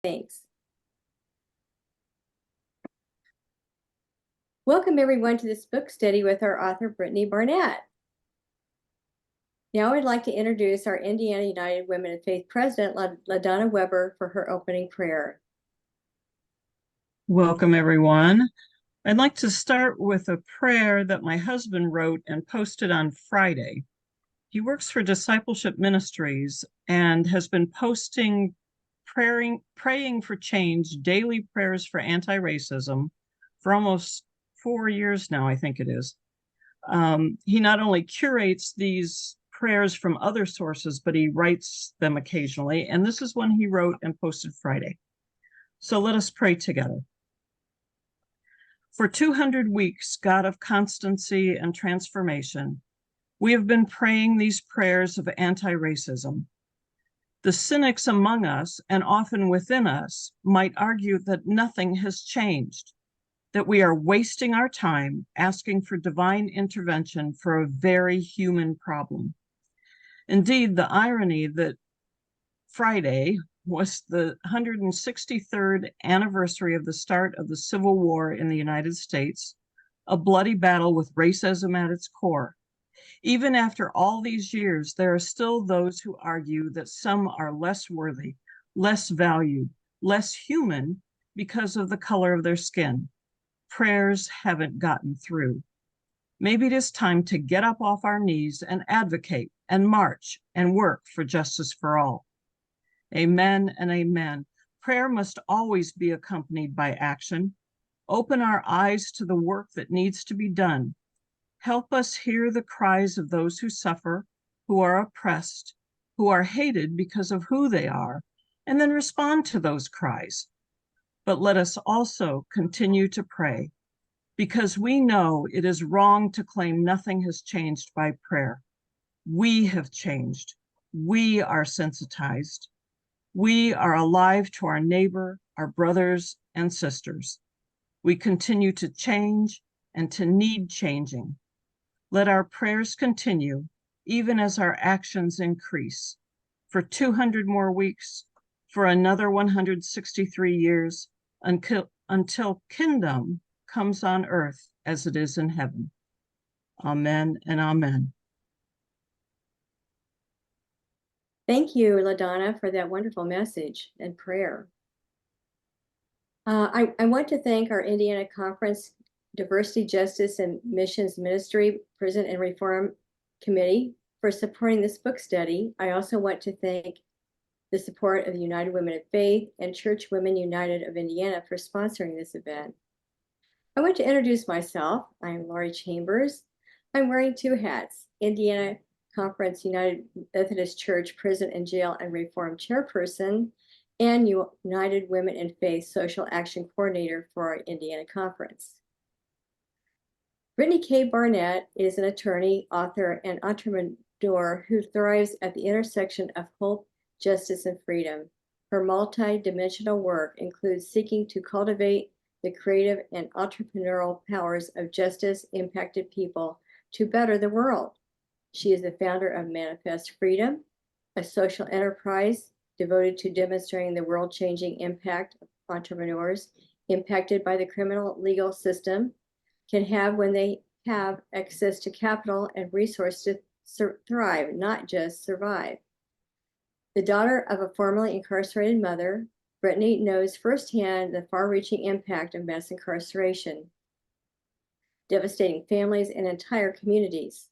Thanks. Welcome everyone to this book study with our author, Brittany Barnett. Now I'd like to introduce our Indiana United Women in Faith President, LaDonna Weber, for her opening prayer. Welcome everyone. I'd like to start with a prayer that my husband wrote and posted on Friday. He works for Discipleship Ministries and has been posting praying for change, daily prayers for anti-racism for almost 4 years now, I think it is. He not only curates these prayers from other sources, but he writes them occasionally. And this is one he wrote and posted Friday. So let us pray together. For 200 weeks, God of constancy and transformation, we have been praying these prayers of anti-racism. The cynics among us, and often within us, might argue that nothing has changed, that we are wasting our time asking for divine intervention for a very human problem. Indeed, the irony that Friday was the 163rd anniversary of the start of the Civil War in the United States, a bloody battle with racism at its core. Even after all these years, there are still those who argue that some are less worthy, less valued, less human because of the color of their skin. Prayers haven't gotten through. Maybe it is time to get up off our knees and advocate and march and work for justice for all. Amen and amen. Prayer must always be accompanied by action. Open our eyes to the work that needs to be done. Help us hear the cries of those who suffer, who are oppressed, who are hated because of who they are, and then respond to those cries. But let us also continue to pray, because we know it is wrong to claim nothing has changed by prayer. We have changed. We are sensitized. We are alive to our neighbor, our brothers and sisters. We continue to change and to need changing. Let our prayers continue, even as our actions increase. For 200 more weeks, for another 163 years, until kingdom comes on earth as it is in heaven. Amen and amen. Thank you, LaDonna, for that wonderful message and prayer. I want to thank our Indiana Conference Diversity, Justice, and Missions Ministry Prison and Reform Committee for supporting this book study. I also want to thank the support of the United Women of Faith and Church Women United of Indiana for sponsoring this event. I want to introduce myself. I'm Lori Chambers. I'm wearing two hats: Indiana Conference United Methodist Church Prison and Jail and Reform Chairperson, and United Women in Faith Social Action Coordinator for our Indiana Conference. Brittany K. Barnett is an attorney, author, and entrepreneur who thrives at the intersection of hope, justice, and freedom. Her multi-dimensional work includes seeking to cultivate the creative and entrepreneurial powers of justice-impacted people to better the world. She is the founder of Manifest Freedom, a social enterprise devoted to demonstrating the world-changing impact of entrepreneurs impacted by the criminal legal system can have when they have access to capital and resources to thrive, not just survive. The daughter of a formerly incarcerated mother, Brittany knows firsthand the far-reaching impact of mass incarceration, devastating families and entire communities.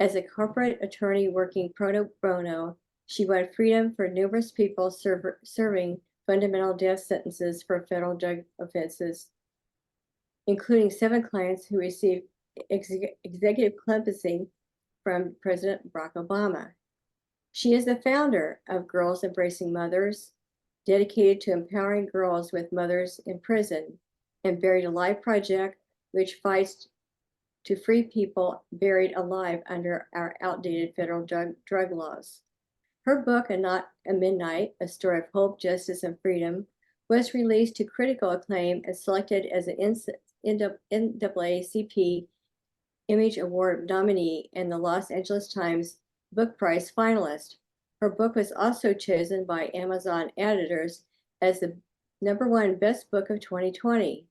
As a corporate attorney working pro bono, she won freedom for numerous people serving fundamental death sentences for federal drug offenses, including 7 clients who received executive clemency from President Barack Obama. She is the founder of Girls Embracing Mothers, dedicated to empowering girls with mothers in prison, and Buried Alive Project, which fights to free people buried alive under our outdated federal drug laws. Her book, A Not a Midnight, A Story of Hope, Justice, and Freedom, was released to critical acclaim and selected as an NAACP Image Award nominee and the Los Angeles Times Book Prize finalist. Her book was also chosen by Amazon editors as the #1 best book of 2020.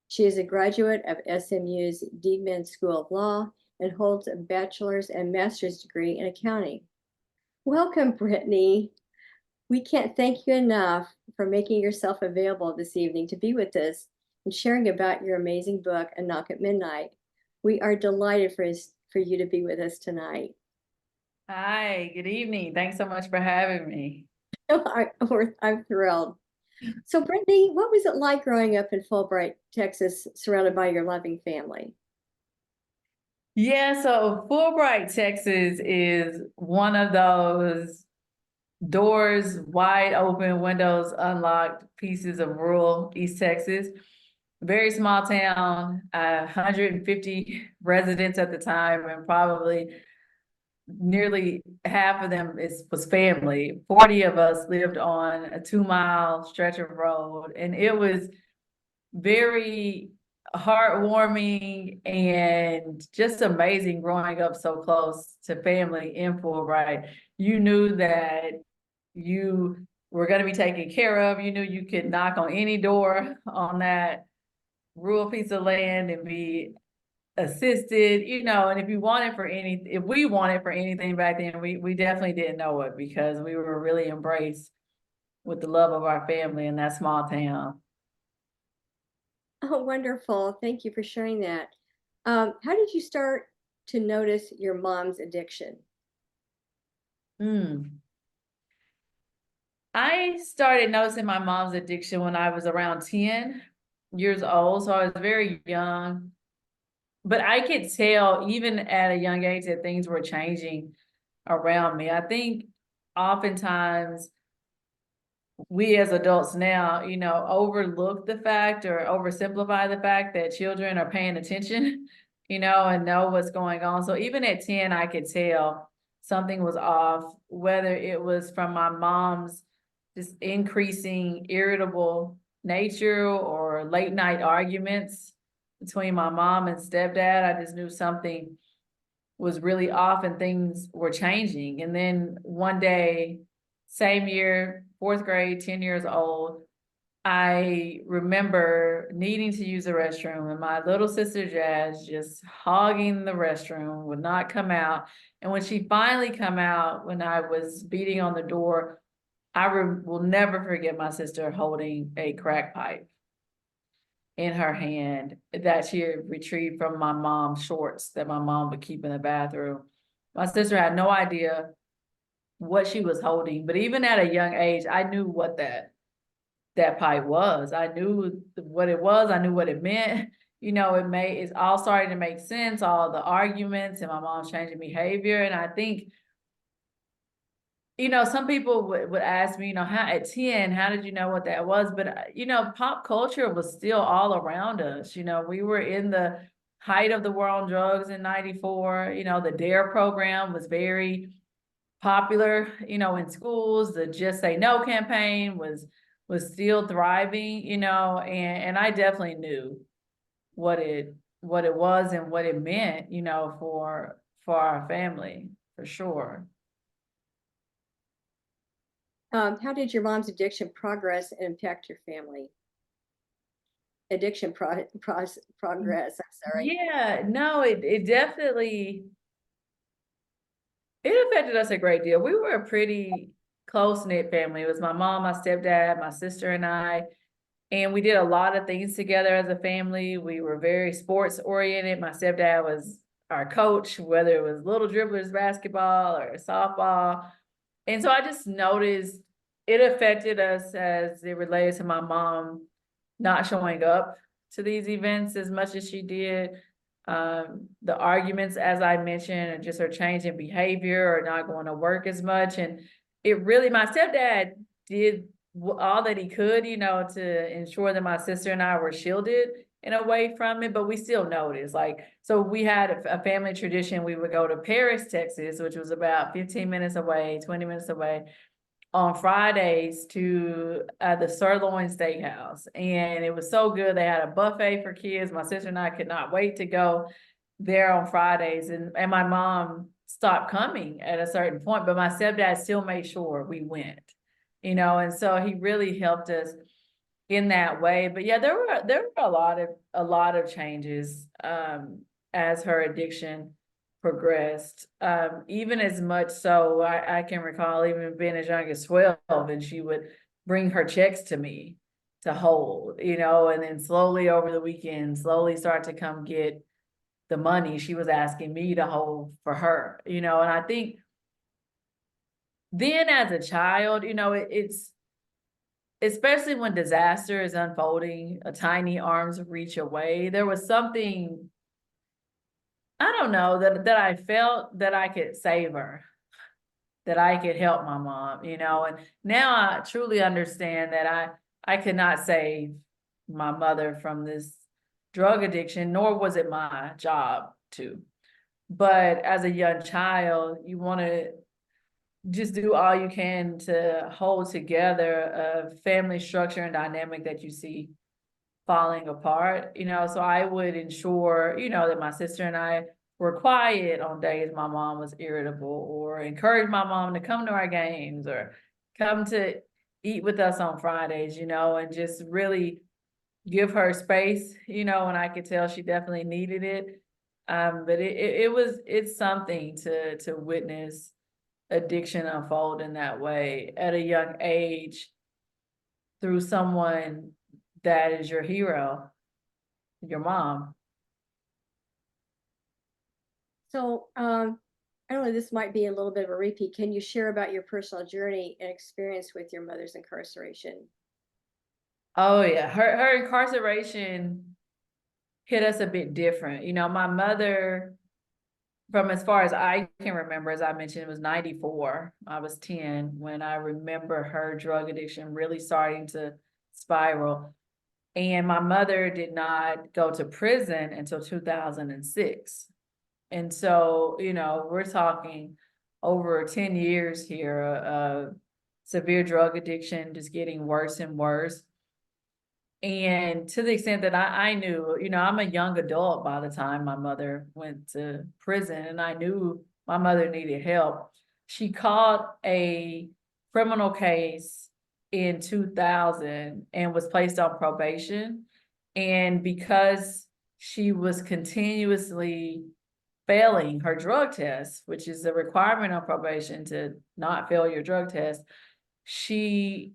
She is a graduate of SMU's Deedman School of Law and holds a bachelor's and master's degree in accounting. Welcome, Brittany. We can't thank you enough for making yourself available this evening to be with us and sharing about your amazing book, A Knock at Midnight. We are delighted for you to be with us tonight. Hi, good evening. Thanks so much for having me. I'm thrilled. So, Brittany, what was it like growing up in Fulbright, Texas, surrounded by your loving family? Yeah, so Fulbright, Texas is one of those doors wide open, windows unlocked pieces of rural East Texas. Very small town, 150 residents at the time, and probably nearly half of them was family. 40 of us lived on a 2-mile stretch of road, and it was very heartwarming and just amazing growing up so close to family in Fulbright. You knew that you were going to be taken care of. You knew you could knock on any door on that rural piece of land and be assisted, and if we wanted for anything back then, we definitely didn't know it because we were really embraced with the love of our family in that small town. Oh, wonderful. Thank you for sharing that. How did you start to notice your mom's addiction? I started noticing my mom's addiction when I was around 10 years old, so I was very young. But I could tell even at a young age that things were changing around me. I think oftentimes we as adults now, overlook the fact or oversimplify the fact that children are paying attention, and know what's going on. So even at 10, I could tell something was off, whether it was from my mom's just increasing irritable nature or late night arguments between my mom and stepdad. I just knew something was really off and things were changing. And then one day, same year, 4th grade, 10 years old, I remember needing to use the restroom and my little sister Jazz just hogging the restroom, would not come out. And when she finally come out, when I was beating on the door, I will never forget my sister holding a crack pipe in her hand that she had retrieved from my mom's shorts that my mom would keep in the bathroom. My sister had no idea what she was holding, but even at a young age, I knew what that pipe was. I knew what it was. I knew what it meant. It's all starting to make sense, all the arguments and my mom's changing behavior. And I think, some people would ask me, how at 10, how did you know what that was? But, pop culture was still all around us. We were in the height of the war on drugs in 94. The DARE program was very popular, in schools. The Just Say No campaign was still thriving, and I definitely knew what it was and what it meant, for our family, for sure. How did your mom's addiction progress and impact your family? Progress, I'm sorry. Yeah, no, it definitely, it affected us a great deal. We were a pretty close-knit family. It was my mom, my stepdad, my sister, and I. And we did a lot of things together as a family. We were very sports oriented. My stepdad was our coach, whether it was little dribblers basketball or softball. And so I just noticed it affected us as it related to my mom not showing up to these events as much as she did. The arguments, as I mentioned, and just her change in behavior or not going to work as much. And it really, my stepdad did all that he could, to ensure that my sister and I were shielded in a way from it, but we still noticed. So we had a family tradition. We would go to Paris, Texas, which was about 15 minutes away, 20 minutes away, on Fridays to the Sirloin Steakhouse. And it was so good. They had a buffet for kids. My sister and I could not wait to go there on Fridays. And my mom stopped coming at a certain point, but my stepdad still made sure we went. you know, and so he really helped us in that way. But yeah, there were a lot of changes as her addiction progressed. Even as much so I can recall even being as young as 12, and she would bring her checks to me to hold, you know, and then slowly over the weekend, slowly start to come get the money she was asking me to hold for her, you know. And I think then as a child, you know, it's especially when disaster is unfolding a tiny arm's reach away, there was something, I don't know, that I felt that I could save her, that I could help my mom, you know. And now I truly understand that I could not save my mother from this drug addiction, nor was it my job to. But as a young child, you want to just do all you can to hold together a family structure and dynamic that you see falling apart, you know. So I would ensure, you know, that my sister and I were quiet on days my mom was irritable, or encourage my mom to come to our games or come to eat with us on Fridays, you know, and just really give her space, you know. And I could tell she definitely needed it. But it's something to witness addiction unfold in that way at a young age through someone that is your hero, your mom. So, I don't know, this might be a little bit of a repeat. Can you share about your personal journey and experience with your mother's incarceration? Oh yeah, her incarceration hit us a bit different. You know, my mother, from as far as I can remember, as I mentioned, it was 94. I was 10 when I remember her drug addiction really starting to spiral. And my mother did not go to prison until 2006. And so, you know, we're talking over 10 years here of severe drug addiction, just getting worse and worse. And to the extent that I knew, you know, I'm a young adult by the time my mother went to prison, and I knew my mother needed help. She caught a criminal case in 2000 and was placed on probation. And because she was continuously failing her drug test, which is a requirement on probation to not fail your drug test, she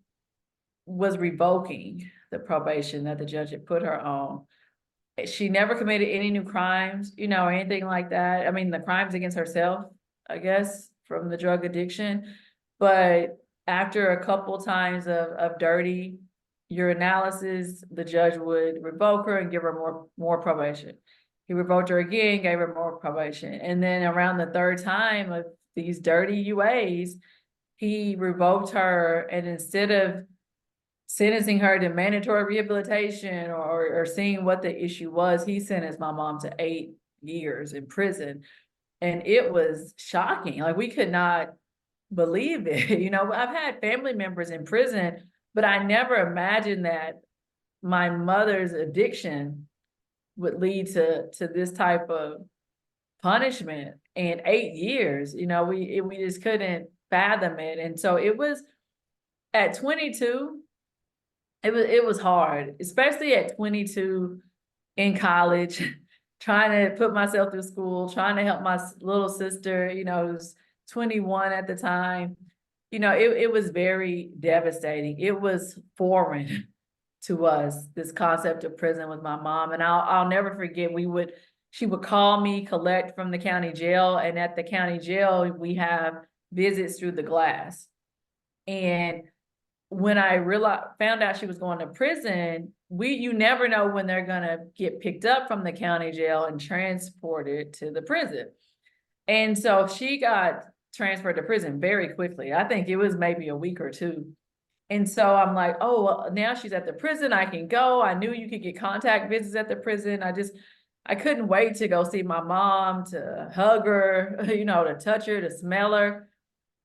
was revoking the probation that the judge had put her on. She never committed any new crimes, you know, or anything like that. I mean, the crimes against herself, I guess, from the drug addiction. But after a couple times of dirty urinalysis, the judge would revoke her and give her more probation. He revoked her again, gave her more probation. And then around the third time of these dirty UAs, he revoked her, and instead of sentencing her to mandatory rehabilitation or seeing what the issue was, he sentenced my mom to 8 years in prison. And it was shocking. Like, we could not believe it. You know, I've had family members in prison, but I never imagined that my mother's addiction would lead to this type of punishment. And 8 years, you know, we just couldn't fathom it. And so it was at 22, it was hard, especially at 22 in college, trying to put myself through school, trying to help my little sister, you know, who's 21 at the time. You know, it was very devastating. It was foreign to us, this concept of prison with my mom. And I'll never forget, she would call me, collect from the county jail, and at the county jail, we have visits through the glass. And when I found out she was going to prison, you never know when they're gonna get picked up from the county jail and transported to the prison. And so she got transferred to prison very quickly. I think it was maybe a week or two. And so I'm like, oh, well, now she's at the prison, I can go. I knew you could get contact visits at the prison. I couldn't wait to go see my mom, to hug her, you know, to touch her, to smell her.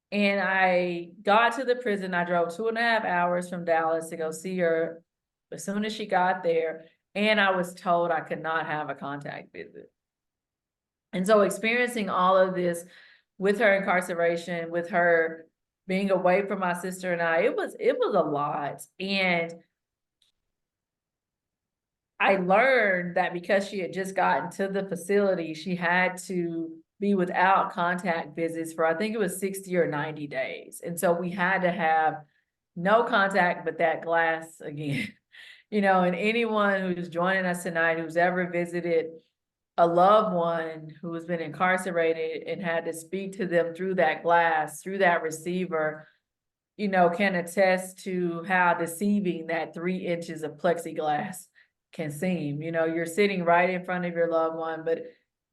And I got to the prison. I drove 2.5 hours from Dallas to go see her as soon as she got there. And I was told I could not have a contact visit. And so experiencing all of this with her incarceration, with her being away from my sister and I, it was a lot. And I learned that because she had just gotten to the facility, she had to be without contact visits for, I think it was 60 or 90 days. And so we had to have no contact but that glass again. You know, and anyone who's joining us tonight who's ever visited a loved one who has been incarcerated and had to speak to them through that glass, through that receiver, you know, can attest to how deceiving that 3 inches of plexiglass can seem. You know, you're sitting right in front of your loved one, but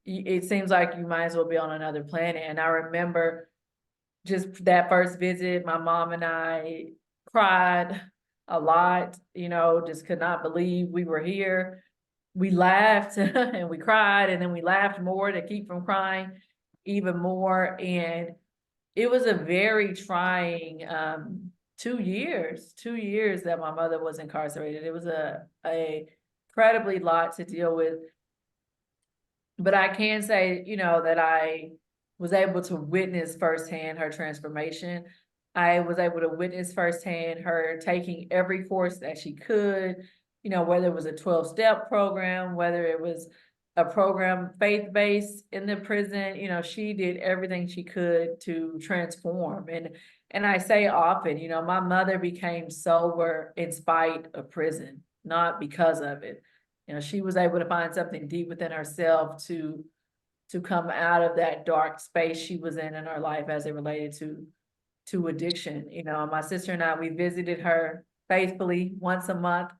it seems like you might as well be on another planet. And I remember just that first visit, my mom and I cried a lot, you know, just could not believe we were here. We laughed and we cried, and then we laughed more to keep from crying even more. And it was a very trying 2 years that my mother was incarcerated. It was a incredibly lot to deal with. But I can say, you know, that I was able to witness firsthand her transformation. I was able to witness firsthand her taking every course that she could, you know, whether it was a 12-step program, whether it was a program faith-based in the prison, you know, she did everything she could to transform. And I say often, you know, my mother became sober in spite of prison, not because of it. You know, she was able to find something deep within herself to come out of that dark space she was in her life as it related to addiction. You know, my sister and I, we visited her faithfully once a month,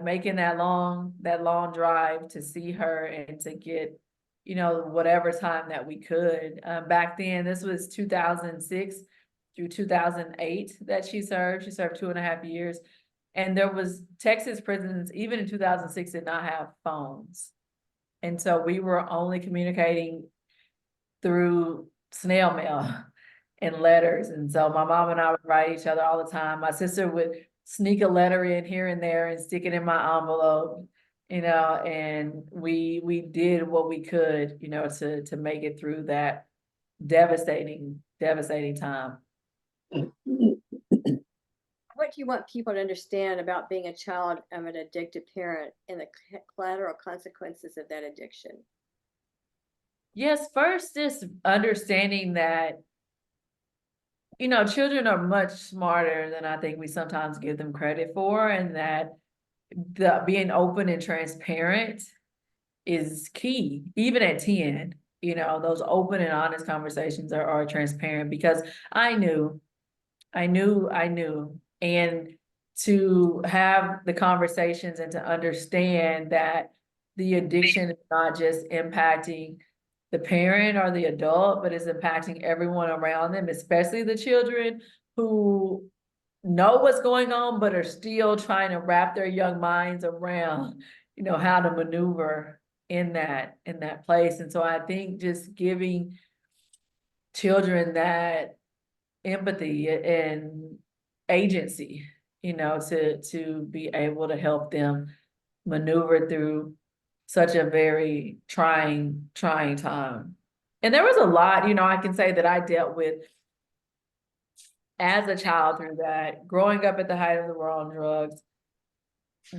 making that long drive to see her and to get, you know, whatever time that we could. Back then, this was 2006 through 2008 that she served. She served 2.5 years. And there was Texas prisons, even in 2006, did not have phones. And so we were only communicating through snail mail and letters. And so my mom and I would write each other all the time. My sister would sneak a letter in here and there and stick it in my envelope, you know, and we did what we could, you know, to make it through that devastating time. What do you want people to understand about being a child of an addicted parent and the collateral consequences of that addiction? Yes, first is understanding that, you know, children are much smarter than I think we sometimes give them credit for, and that being open and transparent is key, even at 10. You know, those open and honest conversations are transparent, because I knew. And to have the conversations and to understand that the addiction is not just impacting the parent or the adult, but is impacting everyone around them, especially the children who know what's going on, but are still trying to wrap their young minds around, you know, how to maneuver in that place. And so I think just giving children that empathy and agency, you know, to be able to help them maneuver through such a very trying time. And there was a lot, you know, I can say that I dealt with as a child through that, growing up at the height of the war on drugs,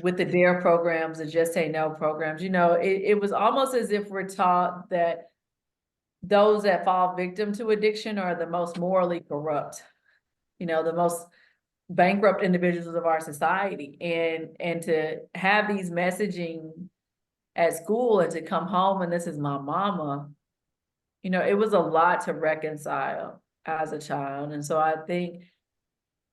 with the DARE programs, the Just Say No programs. You know, it was almost as if we're taught that those that fall victim to addiction are the most morally corrupt, you know, the most bankrupt individuals of our society. And to have these messaging at school and to come home and this is my mama, you know, it was a lot to reconcile as a child. And so I think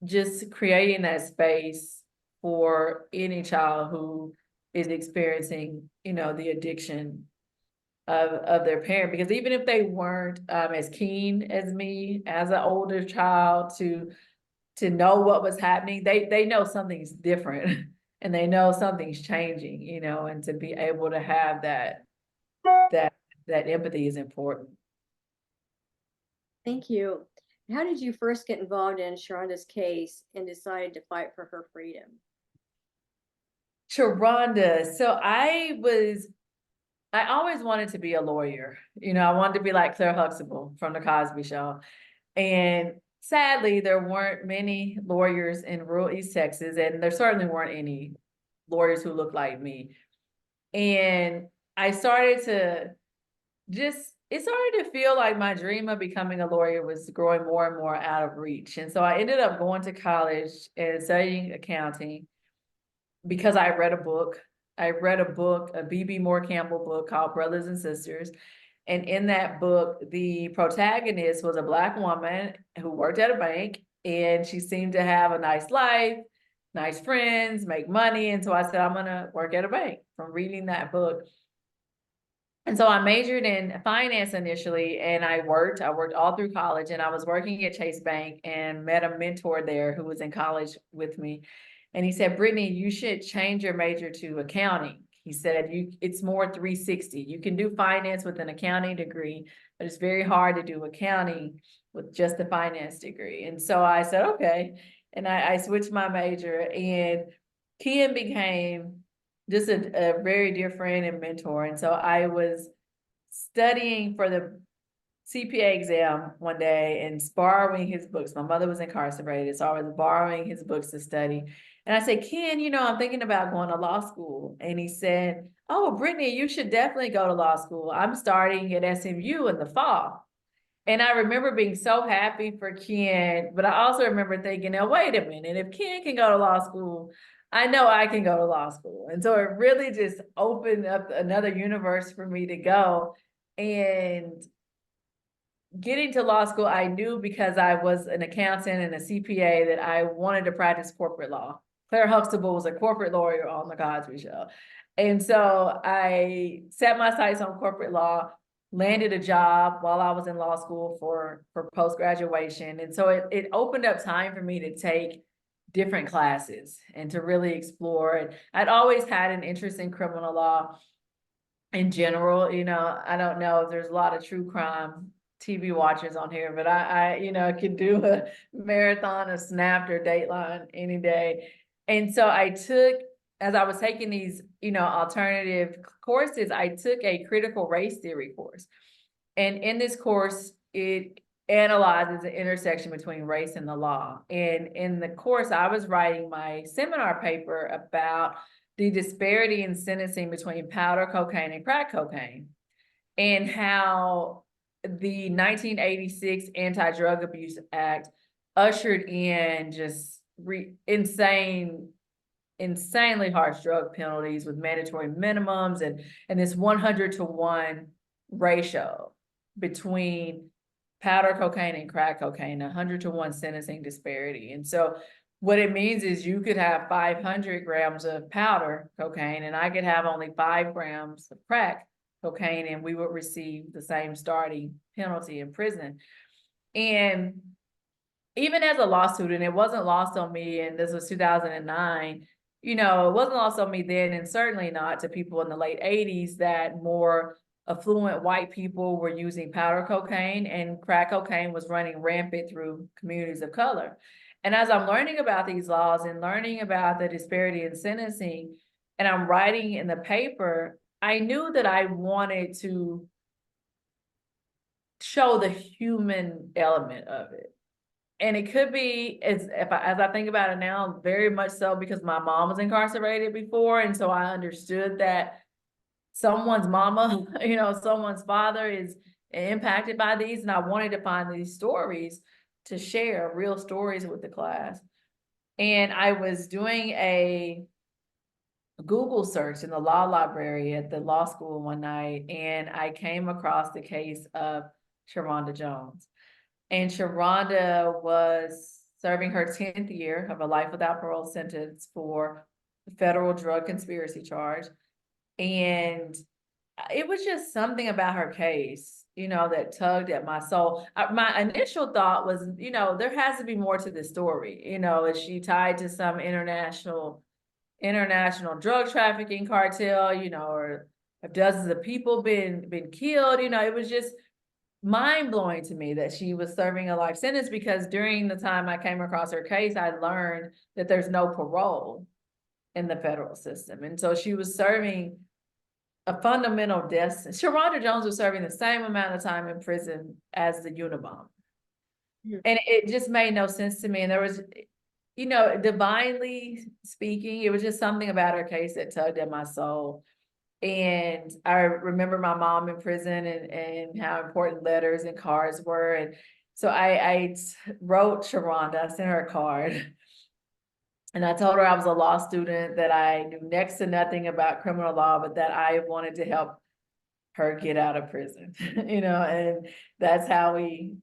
just creating that space for any child who is experiencing, you know, the addiction of their parent, because even if they weren't as keen as me as an older child to know what was happening, they know something's different and they know something's changing, you know, and to be able to have that empathy is important. Thank you. How did you first get involved in Sharonda's case and decided to fight for her freedom? Sharonda, so I always wanted to be a lawyer. You know, I wanted to be like Claire Huxtable from The Cosby Show. And sadly, there weren't many lawyers in rural East Texas, and there certainly weren't any lawyers who looked like me. And I started to it started to feel like my dream of becoming a lawyer was growing more and more out of reach. And so I ended up going to college and studying accounting because I read a book. I read a book, a B.B. Moore Campbell book called Brothers and Sisters. And in that book, the protagonist was a Black woman who worked at a bank, and she seemed to have a nice life, nice friends, make money. And so I said, I'm going to work at a bank from reading that book. And so I majored in finance initially, and I worked all through college, and I was working at Chase Bank and met a mentor there who was in college with me. And he said, Brittany, you should change your major to accounting. He said, it's more 360. You can do finance with an accounting degree, but it's very hard to do accounting with just a finance degree. And so I said, okay. And I switched my major, and Ken became just a very dear friend and mentor. And so I was studying for the CPA exam one day and borrowing his books. My mother was incarcerated, so I was borrowing his books to study. And I said, Ken, I'm thinking about going to law school. And he said, oh, Brittany, you should definitely go to law school. I'm starting at SMU in the fall. And I remember being so happy for Ken, but I also remember thinking, now, wait a minute, if Ken can go to law school, I know I can go to law school. And so it really just opened up another universe for me to go. And getting to law school, I knew because I was an accountant and a CPA that I wanted to practice corporate law. Claire Huxtable was a corporate lawyer on the Cosby Show. And so I set my sights on corporate law, landed a job while I was in law school for post-graduation. And so it opened up time for me to take different classes and to really explore it. I'd always had an interest in criminal law in general. I don't know if there's a lot of true crime TV watchers on here, but I could do a marathon of Snapped or Dateline any day. And so as I was taking these, alternative courses, I took a critical race theory course. And in this course, it analyzes the intersection between race and the law. And in the course, I was writing my seminar paper about the disparity in sentencing between powder cocaine and crack cocaine, and how the 1986 Anti-Drug Abuse Act ushered in just insanely harsh drug penalties with mandatory minimums and this 100-to-1 ratio between powder cocaine and crack cocaine, 100-to-1 sentencing disparity. And so what it means is you could have 500 grams of powder cocaine and I could have only 5 grams of crack cocaine, and we would receive the same starting penalty in prison. And even as a law student, it wasn't lost on me, and this was 2009, it wasn't lost on me then, and certainly not to people in the late 80s, that more affluent white people were using powder cocaine and crack cocaine was running rampant through communities of color. And as I'm learning about these laws and learning about the disparity in sentencing, and I'm writing in the paper, I knew that I wanted to show the human element of it. And it could be, as I think about it now, very much so because my mom was incarcerated before. And so I understood that someone's mama, someone's father is impacted by these. And I wanted to find these stories to share, real stories with the class. And I was doing a Google search in the law library at the law school one night, and I came across the case of Sharonda Jones. And Sharonda was serving her 10th year of a life without parole sentence for the federal drug conspiracy charge. And it was just something about her case, that tugged at my soul. My initial thought was, there has to be more to this story. Is she tied to some international drug trafficking cartel, or have dozens of people been killed? It was just mind-blowing to me that she was serving a life sentence, because during the time I came across her case, I learned that there's no parole in the federal system. And so she was serving a fundamental death sentence. Sharonda Jones was serving the same amount of time in prison as the Unabomber. Mhm. And it just made no sense to me. And there was, you know, divinely speaking, it was just something about her case that tugged at my soul. And I remember my mom in prison and how important letters and cards were. And so I wrote Sharonda, I sent her a card. And I told her I was a law student, that I knew next to nothing about criminal law, but that I wanted to help her get out of prison, you know, and that's how we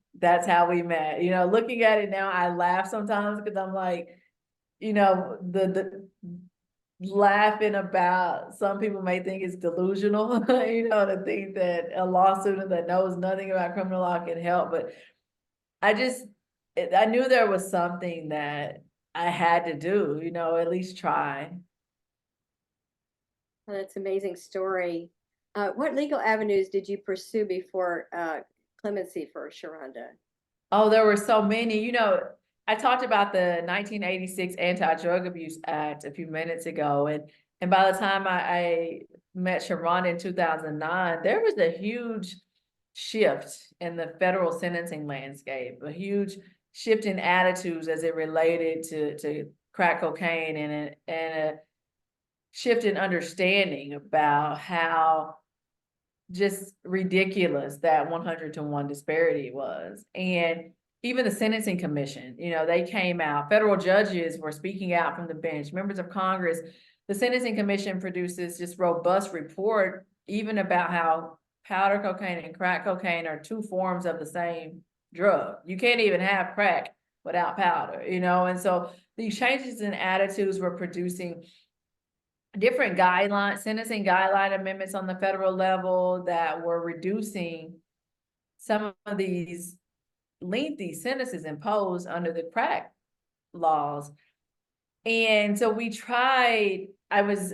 met. You know, looking at it now, I laugh sometimes because I'm like, you know, the laughing about, some people may think it's delusional, you know, to think that a law student that knows nothing about criminal law can help. But I just, I knew there was something that I had to do, you know, at least try. Well, that's an amazing story. What legal avenues did you pursue before clemency for Sharonda? Oh, there were so many, you know, I talked about the 1986 Anti-Drug Abuse Act a few minutes ago. And by the time I met Sharonda in 2009, there was a huge shift in the federal sentencing landscape, a huge shift in attitudes as it related to crack cocaine, and a shift in understanding about how just ridiculous that 100-to-1 disparity was. And even the Sentencing Commission, you know, they came out, federal judges were speaking out from the bench, members of Congress. The Sentencing Commission produces just robust report, even about how powder cocaine and crack cocaine are two forms of the same drug. You can't even have crack without powder, you know? And so these changes in attitudes were producing different guidelines, sentencing guideline amendments on the federal level that were reducing some of these lengthy sentences imposed under the crack laws. And so I was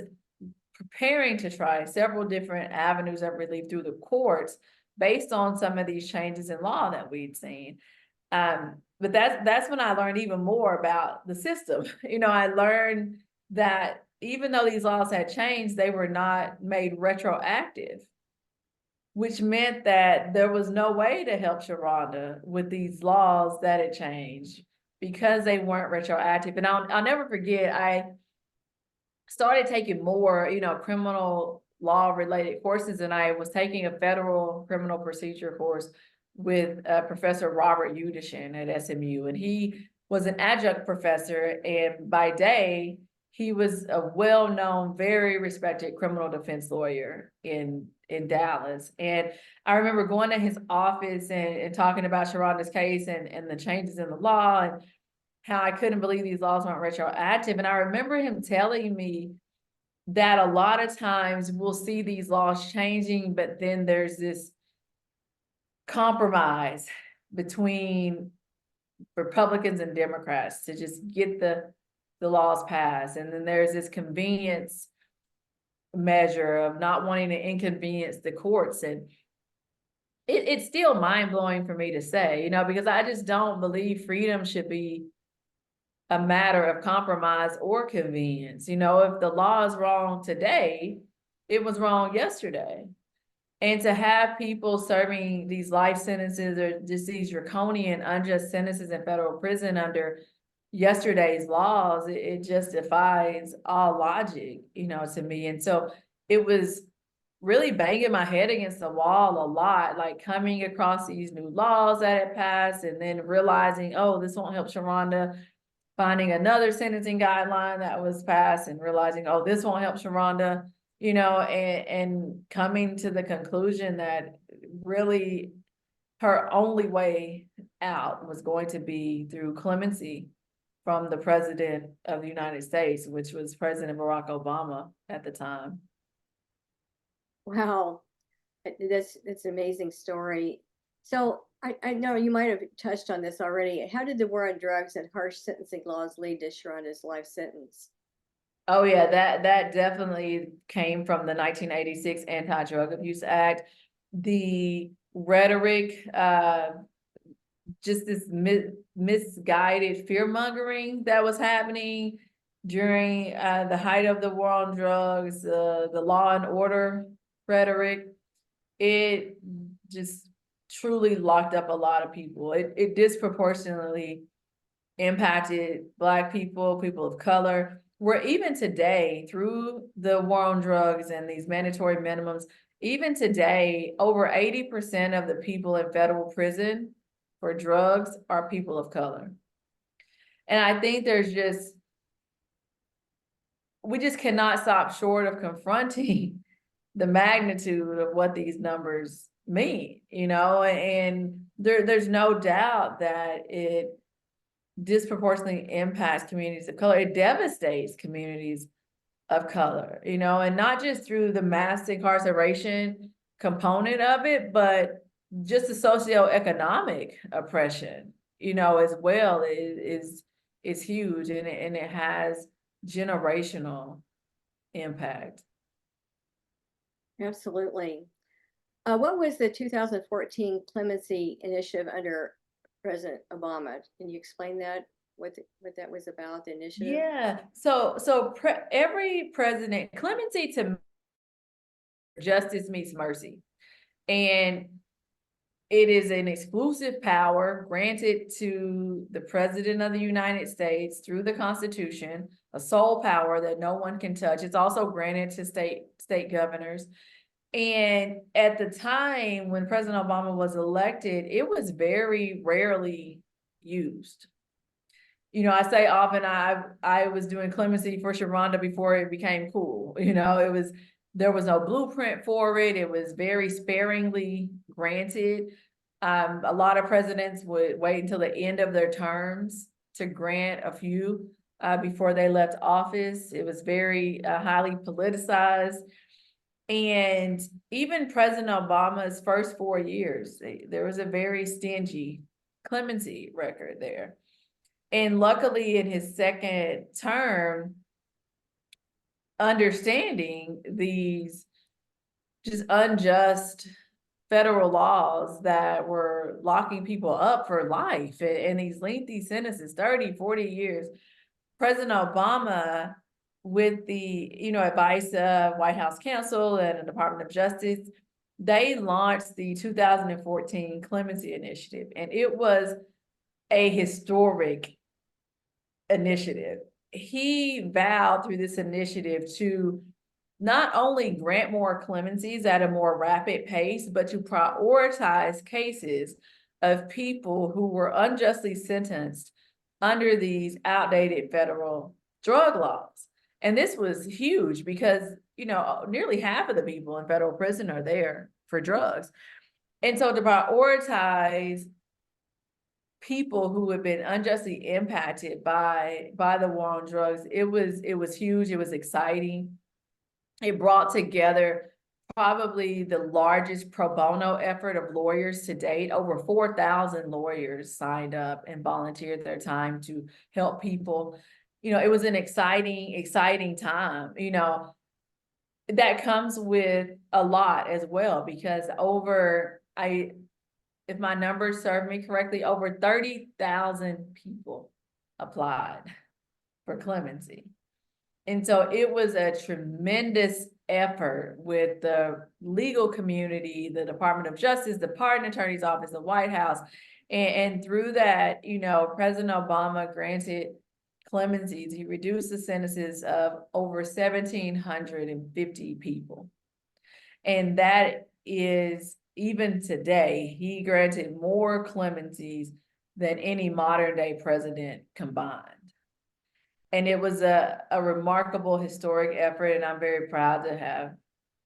preparing to try several different avenues of relief through the courts based on some of these changes in law that we'd seen. But that's when I learned even more about the system. You know, I learned that even though these laws had changed, they were not made retroactive, which meant that there was no way to help Sharonda with these laws that had changed because they weren't retroactive. And I'll never forget, I started taking more, you know, criminal law related courses, and I was taking a federal criminal procedure course with Professor Robert Udishin at SMU, and he was an adjunct professor, and by day he was a well-known, very respected criminal defense lawyer in Dallas. And I remember going to his office and talking about Sharonda's case and the changes in the law, and how I couldn't believe these laws weren't retroactive. And I remember him telling me that a lot of times we'll see these laws changing, but then there's this compromise between Republicans and Democrats to just get the laws passed. And then there's this convenience measure of not wanting to inconvenience the courts. And it's still mind-blowing for me to say, you know, because I just don't believe freedom should be a matter of compromise or convenience. You know, if the law is wrong today, it was wrong yesterday. And to have people serving these life sentences or just these draconian, unjust sentences in federal prison under yesterday's laws, it just defies all logic, you know, to me. And so it was really banging my head against the wall a lot, like coming across these new laws that had passed and then realizing, oh, this won't help Sharonda, finding another sentencing guideline that was passed and realizing, oh, this won't help Sharonda, you know, and coming to the conclusion that really her only way out was going to be through clemency from the president of the United States, which was President Barack Obama at the time. Wow, that's an amazing story. So I know you might have touched on this already. How did the war on drugs and harsh sentencing laws lead to Sharonda's life sentence? Oh yeah, that definitely came from the 1986 Anti-Drug Abuse Act. The rhetoric, just this misguided fear-mongering that was happening during the height of the war on drugs, the law and order rhetoric, it just truly locked up a lot of people. It disproportionately impacted Black people, people of color, where even today, through the war on drugs and these mandatory minimums, even today, over 80% of the people in federal prison for drugs are people of color. And I think we just cannot stop short of confronting the magnitude of what these numbers mean, and there's no doubt that it disproportionately impacts communities of color. It devastates communities of color, and not just through the mass incarceration component of it, but just the socioeconomic oppression, as well is huge, and it has generational impact. Absolutely. What was the 2014 clemency initiative under President Obama? Can you explain that? What that was about, the initiative? Yeah. So every president, clemency to justice meets mercy, and it is an exclusive power granted to the President of the United States through the Constitution, a sole power that no one can touch. It's also granted to state governors. And at the time when President Obama was elected, it was very rarely used. I say often I was doing clemency for Sharonda before it became cool. There was no blueprint for it. It was very sparingly granted. A lot of presidents would wait until the end of their terms to grant a few before they left office. It was very highly politicized. And even President Obama's first 4 years, there was a very stingy clemency record there. And luckily in his second term, understanding these just unjust federal laws that were locking people up for life and these lengthy sentences, 30, 40 years, President Obama, with the advice of White House counsel and the Department of Justice, they launched the 2014 Clemency Initiative, and it was a historic initiative. He vowed through this initiative to not only grant more clemencies at a more rapid pace, but to prioritize cases of people who were unjustly sentenced under these outdated federal drug laws. And this was huge because, nearly half of the people in federal prison are there for drugs. And so to prioritize people who have been unjustly impacted by the war on drugs, it was huge. It was exciting. It brought together probably the largest pro bono effort of lawyers to date. Over 4,000 lawyers signed up and volunteered their time to help people. It was an exciting time. That comes with a lot as well, because if my numbers serve me correctly, over 30,000 people applied for clemency. And so it was a tremendous effort with the legal community, the Department of Justice, the Pardon Attorney's Office, the White House. And through that, President Obama granted clemencies. He reduced the sentences of over 1,750 people. And that is, even today, he granted more clemencies than any modern day president combined. And it was a remarkable historic effort, and I'm very proud to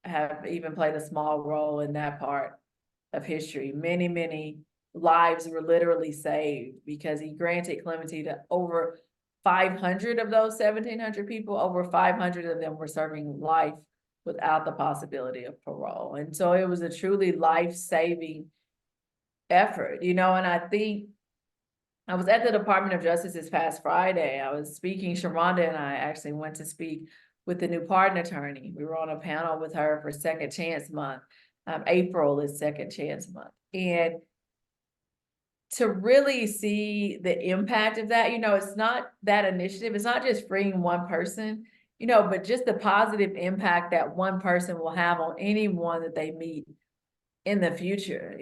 have even played a small role in that part of history. Many, many lives were literally saved because he granted clemency to over 500 of those 1,700 people. Over 500 of them were serving life without the possibility of parole. And so it was a truly life-saving effort, and I think I was at the Department of Justice this past Friday. I was speaking, Sharonda and I actually went to speak with the new pardon attorney. We were on a panel with her for Second Chance Month. April is Second Chance Month. And to really see the impact of that, it's not that initiative, it's not just freeing one person, but just the positive impact that one person will have on anyone that they meet in the future.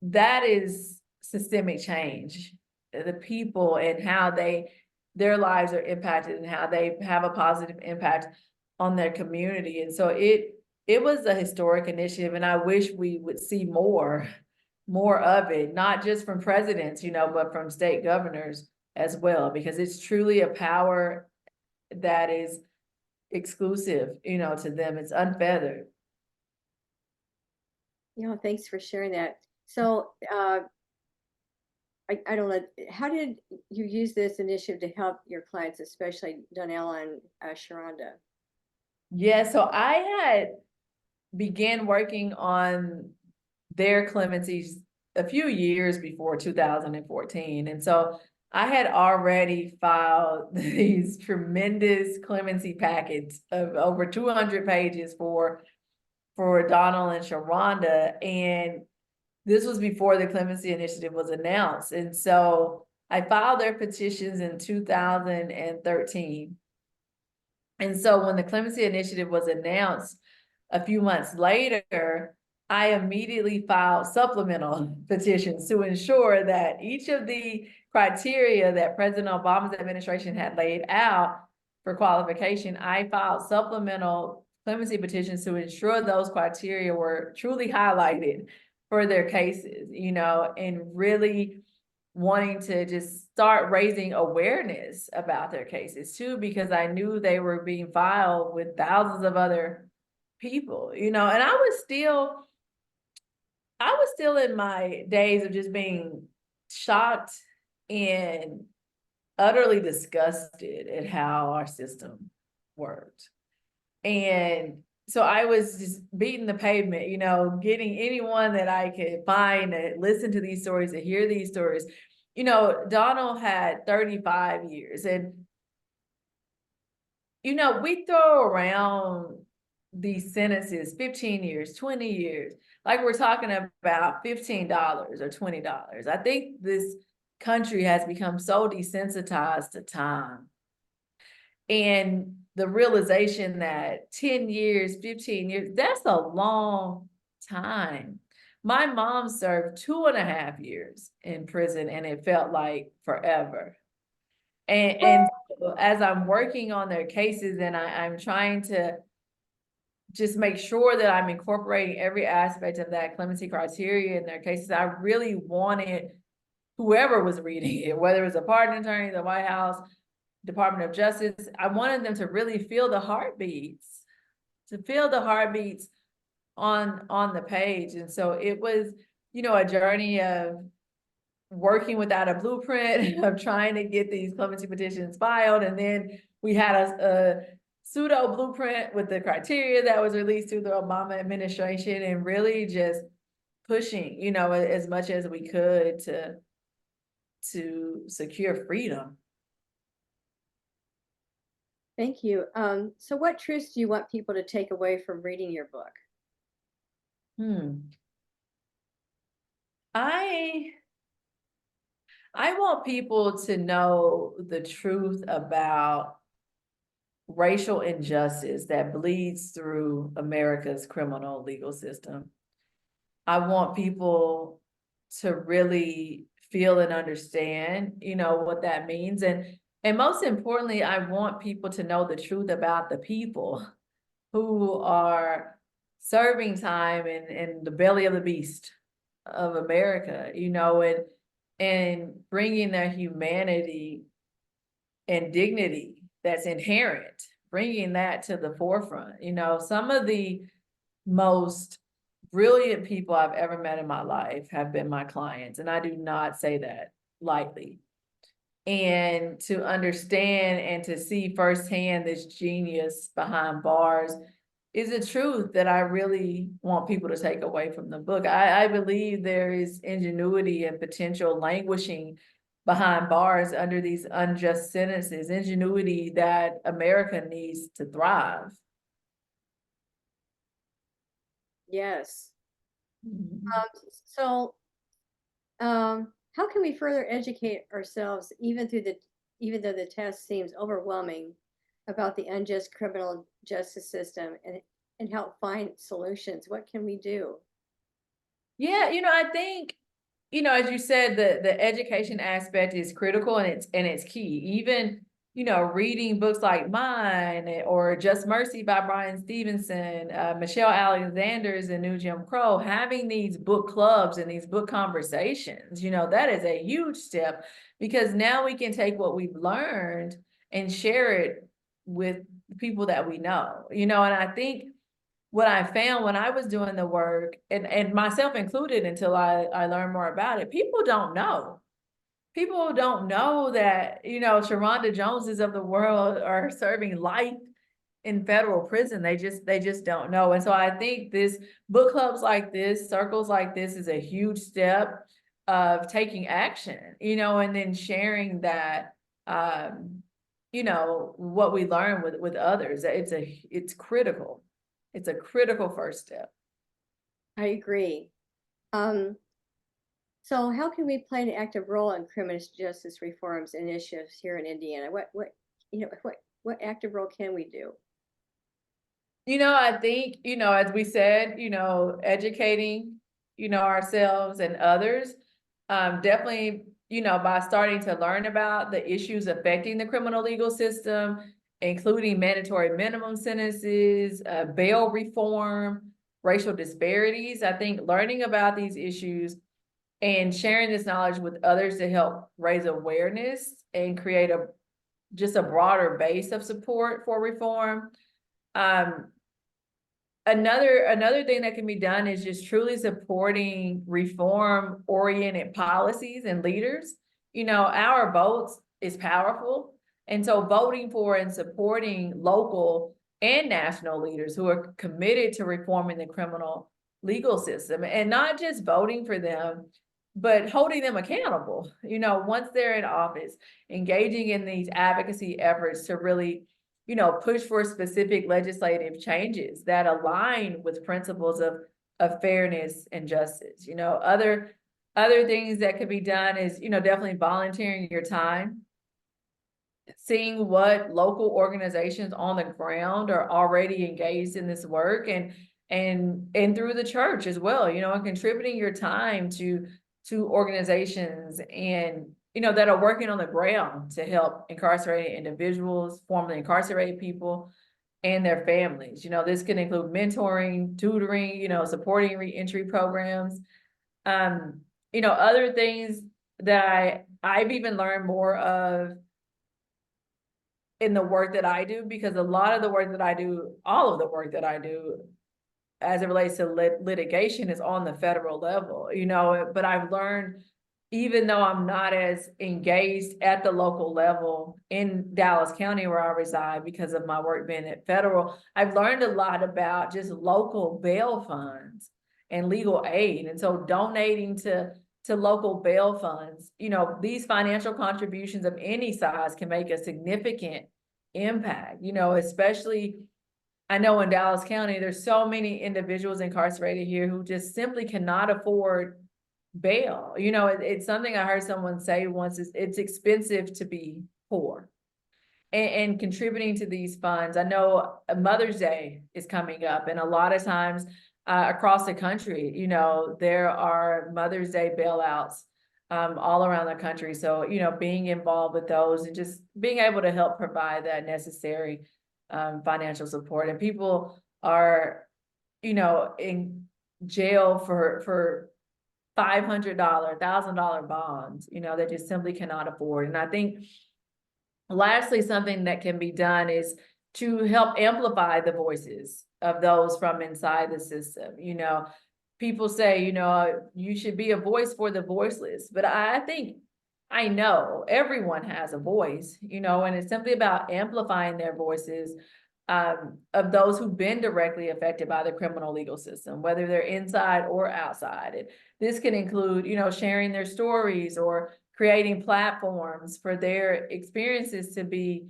that is systemic change. The people and how their lives are impacted and how they have a positive impact on their community. And so it was a historic initiative, and I wish we would see more of it, not just from presidents, but from state governors as well, because it's truly a power that is exclusive, to them. It's unfeathered. Thanks for sharing that. So, I don't know, how did you use this initiative to help your clients, especially Donnella and Sharonda? Yeah, so I had began working on their clemencies a few years before 2014. And so I had already filed these tremendous clemency packets of over 200 pages for Donald and Sharonda. And this was before the clemency initiative was announced. And so I filed their petitions in 2013. And so when the clemency initiative was announced a few months later, I immediately filed supplemental petitions to ensure that each of the criteria that President Obama's administration had laid out for qualification, I filed supplemental clemency petitions to ensure those criteria were truly highlighted for their cases, and really wanting to just start raising awareness about their cases too, because I knew they were being filed with thousands of other people, and I was still in my days of just being shocked and utterly disgusted at how our system worked. And so I was just beating the pavement, getting anyone that I could find to listen to these stories, to hear these stories. Donald had 35 years, and, we throw around these sentences, 15 years, 20 years, like we're talking about $15 or $20. I think this country has become so desensitized to time. And the realization that 10 years, 15 years, that's a long time. My mom served 2.5 years in prison, and it felt like forever. And as I'm working on their cases, and I'm trying to just make sure that I'm incorporating every aspect of that clemency criteria in their cases, I really wanted whoever was reading it, whether it was a pardon attorney, the White House, Department of Justice, I wanted them to really feel the heartbeats, on the page. And so it was, a journey of working without a blueprint, of trying to get these clemency petitions filed. And then we had a pseudo blueprint with the criteria that was released through the Obama administration, and really just pushing, as much as we could to secure freedom. Thank you. So what truths do you want people to take away from reading your book? I want people to know the truth about racial injustice that bleeds through America's criminal legal system. I want people to really feel and understand, what that means. And most importantly, I want people to know the truth about the people who are serving time in the belly of the beast of America, and bringing their humanity and dignity that's inherent, bringing that to the forefront. Some of the most brilliant people I've ever met in my life have been my clients, and I do not say that lightly. And to understand and to see firsthand this genius behind bars is a truth that I really want people to take away from the book. I believe there is ingenuity and potential languishing behind bars under these unjust sentences, ingenuity that America needs to thrive. Yes. So how can we further educate ourselves, even though the test seems overwhelming, about the unjust criminal justice system, and help find solutions? What can we do? Yeah, I think as you said, the education aspect is critical and it's key. Even, reading books like mine or Just Mercy by Brian Stevenson, Michelle Alexander's The New Jim Crow, having these book clubs and these book conversations, that is a huge step, because now we can take what we've learned and share it with people that we know, and I think what I found when I was doing the work, and myself included until I learned more about it, people don't know. People don't know that, Sharonda Joneses of the world are serving life in federal prison. They just don't know. And so I think this book clubs like this, circles like this is a huge step of taking action, and then sharing that, what we learn with others. It's critical. It's a critical first step. I agree. So how can we play an active role in criminal justice reforms initiatives here in Indiana? What active role can we do? I think, as we said, educating, ourselves and others, definitely, by starting to learn about the issues affecting the criminal legal system, including mandatory minimum sentences, bail reform, racial disparities. I think learning about these issues and sharing this knowledge with others to help raise awareness and create just a broader base of support for reform. Another thing that can be done is just truly supporting reform-oriented policies and leaders. Our votes is powerful. And so voting for and supporting local and national leaders who are committed to reforming the criminal legal system, and not just voting for them, but holding them accountable, once they're in office, engaging in these advocacy efforts to really, push for specific legislative changes that align with principles of fairness and justice. Other things that could be done is, definitely volunteering your time, seeing what local organizations on the ground are already engaged in this work, and through the church as well, and contributing your time to organizations and that are working on the ground to help incarcerated individuals, formerly incarcerated people, and their families. This can include mentoring, tutoring, supporting reentry programs. Other things that I've even learned more of in the work that I do, because a lot of the work that I do, all of the work that I do as it relates to litigation is on the federal level, but I've learned, even though I'm not as engaged at the local level in Dallas County where I reside because of my work being at federal, I've learned a lot about just local bail funds and legal aid. And so donating to local bail funds, these financial contributions of any size can make a significant impact, especially I know in Dallas County, there's so many individuals incarcerated here who just simply cannot afford bail. It's something I heard someone say once, is it's expensive to be poor. And contributing to these funds. I know Mother's Day is coming up, and a lot of times across the country, there are Mother's Day bailouts all around the country. So, being involved with those and just being able to help provide that necessary financial support. And people are, in jail for $500, $1,000 bonds, they just simply cannot afford. And I think lastly, something that can be done is to help amplify the voices of those from inside the system. People say, you should be a voice for the voiceless, but I know everyone has a voice, and it's simply about amplifying their voices of those who've been directly affected by the criminal legal system, whether they're inside or outside. And this can include, sharing their stories or creating platforms for their experiences to be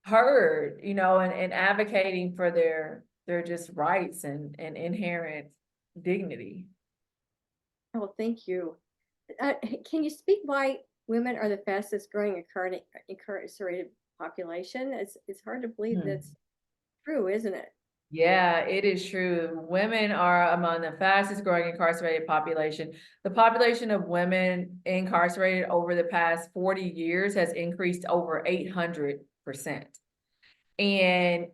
heard, and advocating for their just rights and inherent dignity. Oh, thank you. Can you speak why women are the fastest growing incarcerated population? It's hard to believe that's true, isn't it? Yeah, it is true. Women are among the fastest growing incarcerated population. The population of women incarcerated over the past 40 years has increased over 800%. And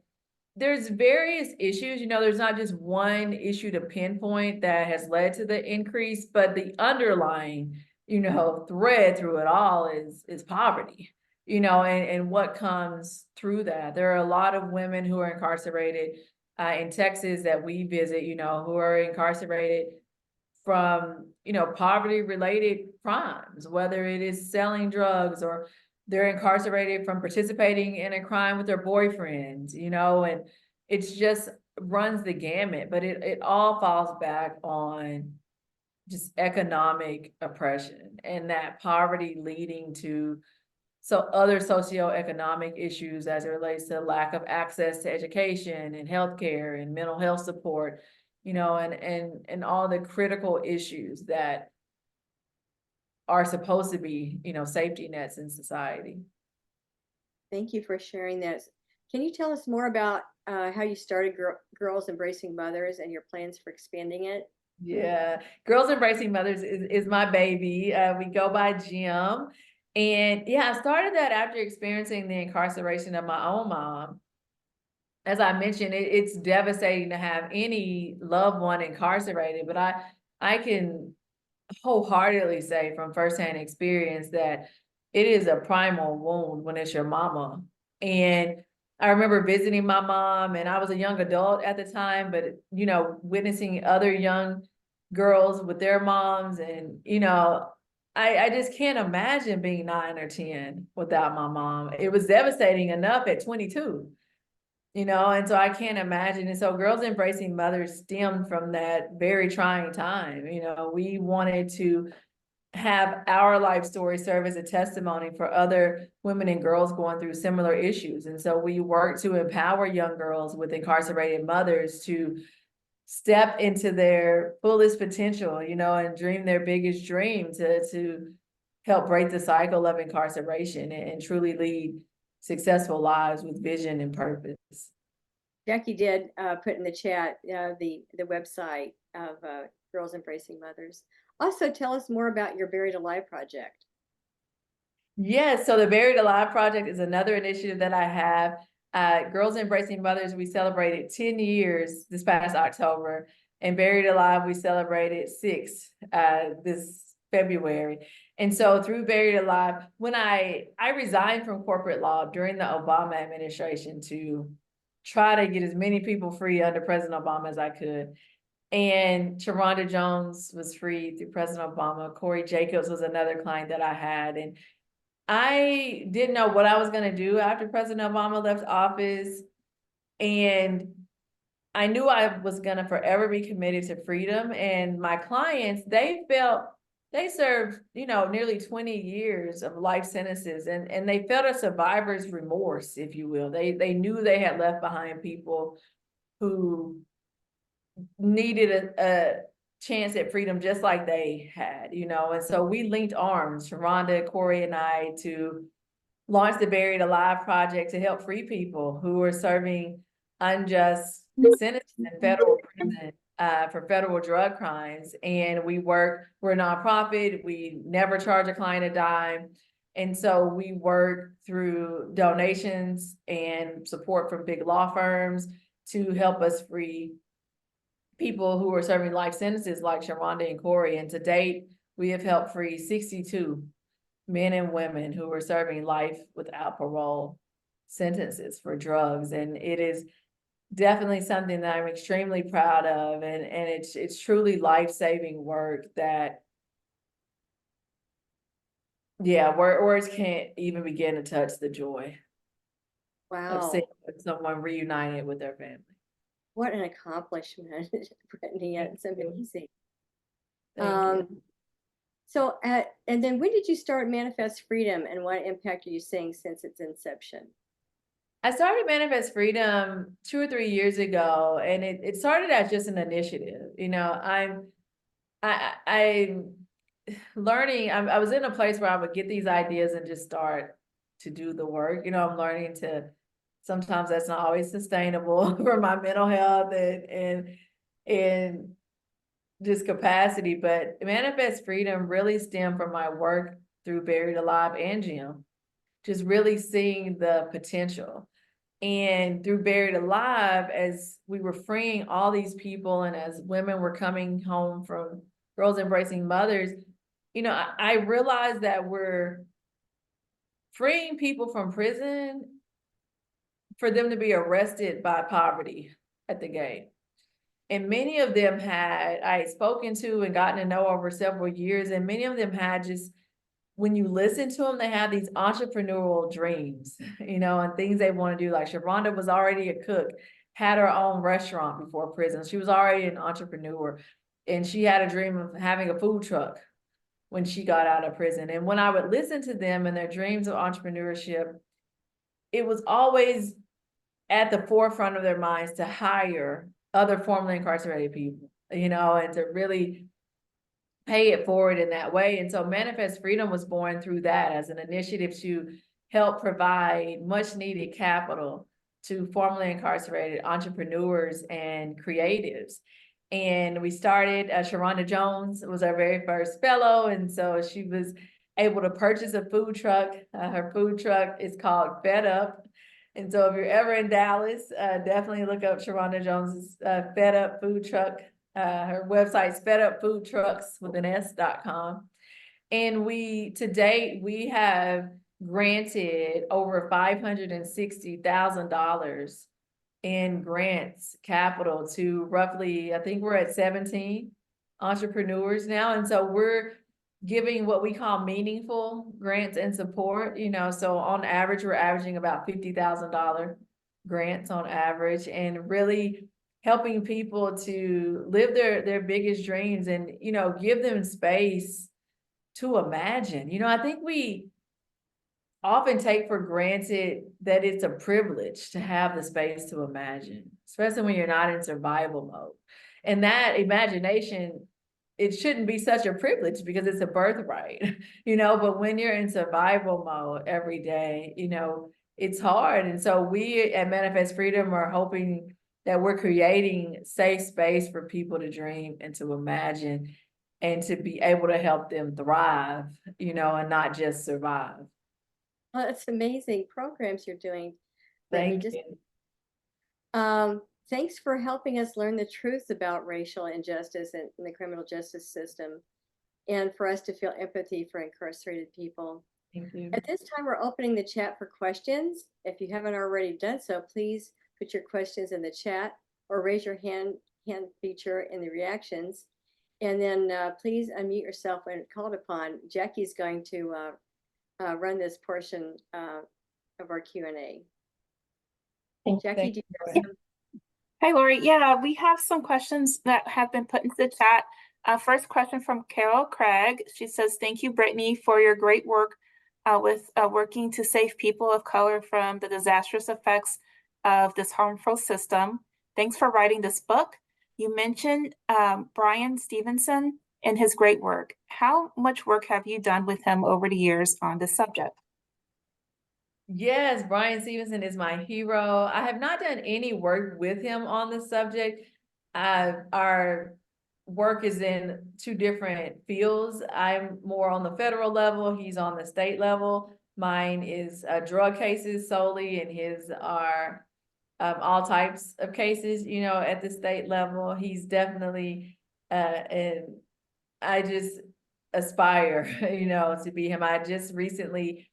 there's various issues, there's not just one issue to pinpoint that has led to the increase, but the underlying, thread through it all is poverty, and what comes through that. There are a lot of women who are incarcerated in Texas that we visit, who are incarcerated from, poverty related crimes, whether it is selling drugs or they're incarcerated from participating in a crime with their boyfriends, and it's just runs the gamut, but it all falls back on just economic oppression and that poverty leading to other socioeconomic issues as it relates to lack of access to education and healthcare and mental health support, and all the critical issues that are supposed to be, safety nets in society. Thank you for sharing that. Can you tell us more about how you started Girls Embracing Mothers and your plans for expanding it? Yeah, Girls Embracing Mothers is my baby. We go by Jim. And yeah, I started that after experiencing the incarceration of my own mom. As I mentioned, it's devastating to have any loved one incarcerated, but I can wholeheartedly say from firsthand experience that it is a primal wound when it's your mama. And I remember visiting my mom, and I was a young adult at the time, but witnessing other young girls with their moms, and I just can't imagine being 9 or 10 without my mom. It was devastating enough at 22. And so I can't imagine. And so Girls Embracing Mothers stemmed from that very trying time. We wanted to have our life story serve as a testimony for other women and girls going through similar issues. And so we work to empower young girls with incarcerated mothers to step into their fullest potential, and dream their biggest dream to help break the cycle of incarceration and truly lead successful lives with vision and purpose. Jackie did put in the chat the website of Girls Embracing Mothers. Also, tell us more about your Buried Alive project. Yes, so the Buried Alive project is another initiative that I have. Girls Embracing Mothers, we celebrated 10 years this past October, and Buried Alive, we celebrated 6 this February. And so through Buried Alive, when I resigned from corporate law during the Obama administration to try to get as many people free under President Obama as I could. And Sharonda Jones was free through President Obama. Corey Jacobs was another client that I had. And I didn't know what I was going to do after President Obama left office. And I knew I was going to forever be committed to freedom. And my clients, they served, nearly 20 years of life sentences, and they felt a survivor's remorse, if you will. They knew they had left behind people who needed a chance at freedom just like they had, and so we linked arms, Sharonda, Corey, and I, to launch the Buried Alive project to help free people who are serving unjust sentences in federal prison for federal drug crimes. And we're a nonprofit. We never charge a client a dime. And so we work through donations and support from big law firms to help us free people who are serving life sentences like Sharonda and Corey. And to date, we have helped free 62 men and women who are serving life without parole sentences for drugs. And it is definitely something that I'm extremely proud of. And it's truly life-saving work that, yeah, words can't even begin to touch the joy of Wow. seeing someone reunited with their family. What an accomplishment, Brittany. It's amazing. Thank you. So, and then when did you start Manifest Freedom, and what impact are you seeing since its inception? I started Manifest Freedom 2 or 3 years ago, and it started as just an initiative. I'm learning. I was in a place where I would get these ideas and just start to do the work. I'm learning to sometimes that's not always sustainable for my mental health and just capacity. But Manifest Freedom really stemmed from my work through Buried Alive and Gym, just really seeing the potential. And through Buried Alive, as we were freeing all these people, and as women were coming home from Girls Embracing Mothers, you know, I realized that we're freeing people from prison for them to be arrested by poverty at the gate. And many of them I had spoken to and gotten to know over several years, and many of them had just, when you listen to them, they have these entrepreneurial dreams, you know, and things they want to do. Like Sharonda was already a cook, had her own restaurant before prison. She was already an entrepreneur, and she had a dream of having a food truck when she got out of prison. And when I would listen to them and their dreams of entrepreneurship, it was always at the forefront of their minds to hire other formerly incarcerated people, you know, and to really pay it forward in that way. And so Manifest Freedom was born through that as an initiative to help provide much needed capital to formerly incarcerated entrepreneurs and creatives. And we started, Sharonda Jones was our very first fellow. And so she was able to purchase a food truck. Her food truck is called Fed Up. And so if you're ever in Dallas, definitely look up Sharonda Jones's Fed Up food truck. Her website's fedupfoodtrucks.com. And to date, we have granted over $560,000 in grants capital to roughly, I think we're at 17 entrepreneurs now. And so we're giving what we call meaningful grants and support, you know, so on average, we're averaging about $50,000 grants on average, and really helping people to live their biggest dreams and, you know, give them space to imagine. You know, I think we often take for granted that it's a privilege to have the space to imagine, especially when you're not in survival mode. And that imagination, it shouldn't be such a privilege because it's a birthright, you know, but when you're in survival mode every day, you know, it's hard. And so we at Manifest Freedom are hoping that we're creating safe space for people to dream and to imagine and to be able to help them thrive, you know, and not just survive. Well, that's amazing programs you're doing. Brittany. Thank you. Thanks for helping us learn the truth about racial injustice in the criminal justice system, and for us to feel empathy for incarcerated people. Thank you. At this time, we're opening the chat for questions. If you haven't already done so, please put your questions in the chat or raise your hand feature in the reactions. And then please unmute yourself when called upon. Jackie's going to run this portion of our Q&A. Jackie, do you have some? Hi, Lori. Yeah, we have some questions that have been put into the chat. First question from Carol Craig. She says, thank you, Brittany, for your great work with working to save people of color from the disastrous effects of this harmful system. Thanks for writing this book. You mentioned Brian Stevenson and his great work. How much work have you done with him over the years on this subject? Yes, Brian Stevenson is my hero. I have not done any work with him on the subject. Our work is in two different fields. I'm more on the federal level. He's on the state level. Mine is drug cases solely, and his are all types of cases, you know, at the state level. He's definitely, and I just aspire, you know, to be him. I just recently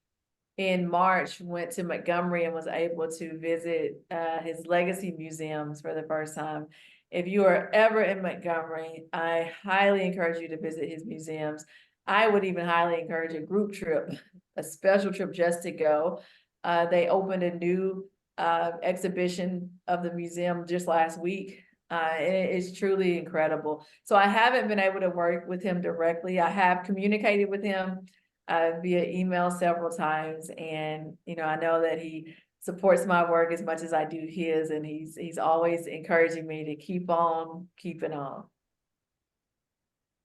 in March went to Montgomery and was able to visit his legacy museums for the first time. If you are ever in Montgomery, I highly encourage you to visit his museums. I would even highly encourage a group trip, a special trip just to go. They opened a new exhibition of the museum just last week. And it is truly incredible. So I haven't been able to work with him directly. I have communicated with him via email several times, and you know, I know that he supports my work as much as I do his, and he's always encouraging me to keep on keeping on.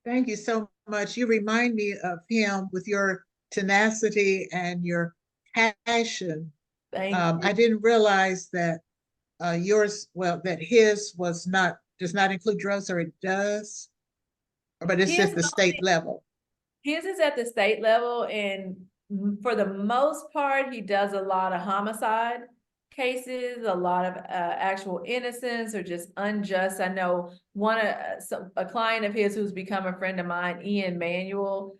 Thank you so much. You remind me of him with your tenacity and your passion Thank I you. didn't realize that yours, well, that his does not include drugs, or it does, but it's His just the state level. His is at the state level, and for the most part, he does a lot of homicide cases, a lot of actual innocence or just unjust. I know a client of his who's become a friend of mine, Ian Manuel,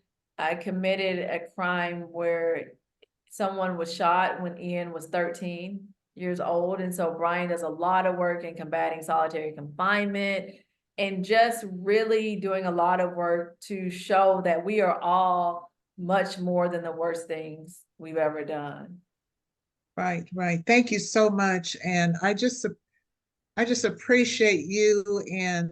committed a crime where someone was shot when Ian was 13 years old. And so Brian does a lot of work in combating solitary confinement and just really doing a lot of work to show that we are all much more than the worst things we've ever done. Right, right. Thank you so much. And I just appreciate you and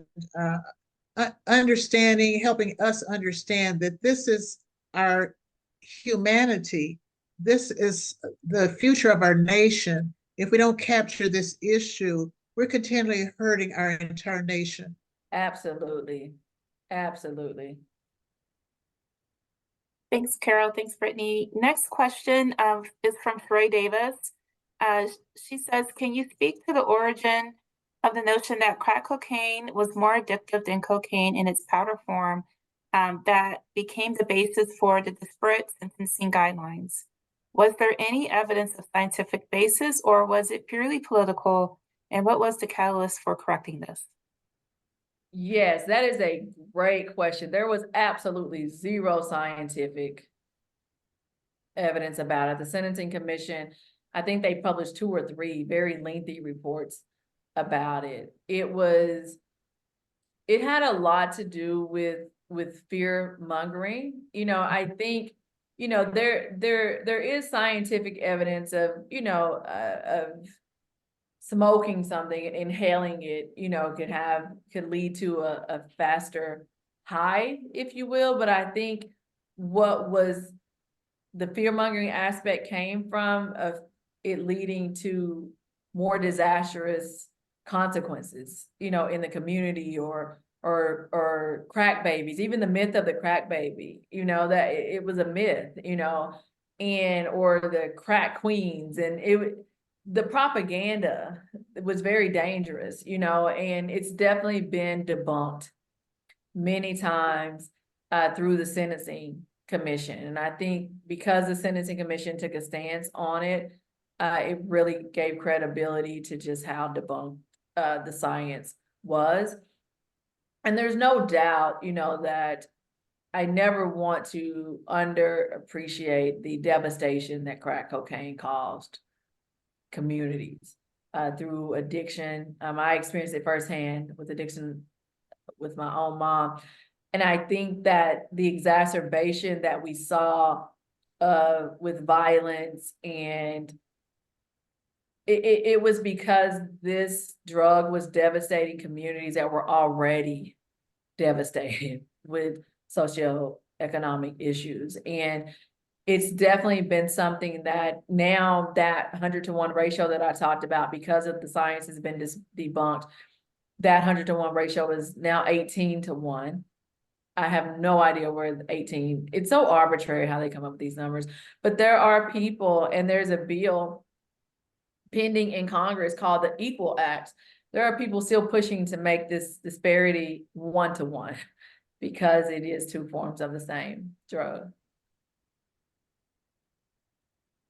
understanding, helping us understand that this is our humanity. This is the future of our nation. If we don't capture this issue, we're continually hurting our entire nation. Absolutely. Absolutely. Thanks, Carol. Thanks, Brittany. Next question is from Troy Davis. She says, can you speak to the origin of the notion that crack cocaine was more addictive than cocaine in its powder form that became the basis for the disparate sentencing guidelines? Was there any evidence of scientific basis, or was it purely political? And what was the catalyst for correcting this? Yes, that is a great question. There was absolutely zero scientific evidence about it. The Sentencing Commission, I think they published 2 or 3 very lengthy reports about it. It had a lot to do with fear mongering. I think, there is scientific evidence of, of smoking something and inhaling it, could lead to a faster high, if you will. But I think what was the fear mongering aspect came from of it leading to more disastrous consequences, in the community or crack babies, even the myth of the crack baby, that it was a myth, or the crack queens, and the propaganda was very dangerous, and it's definitely been debunked many times through the Sentencing Commission. And I think because the Sentencing Commission took a stance on it, it really gave credibility to just how debunked the science was. And there's no doubt, that I never want to underappreciate the devastation that crack cocaine caused communities through addiction. I experienced it firsthand with addiction with my own mom. And I think that the exacerbation that we saw with violence, and it was because this drug was devastating communities that were already devastated with socioeconomic issues. And it's definitely been something that now that 100-to-1 ratio that I talked about, because of the science has been debunked, that 100-to-1 ratio is now 18-to-1. I have no idea where the 18, it's so arbitrary how they come up with these numbers, but there are people, and there's a bill pending in Congress called the Equal Act. There are people still pushing to make this disparity 1-to-1 because it is 2 forms of the same drug.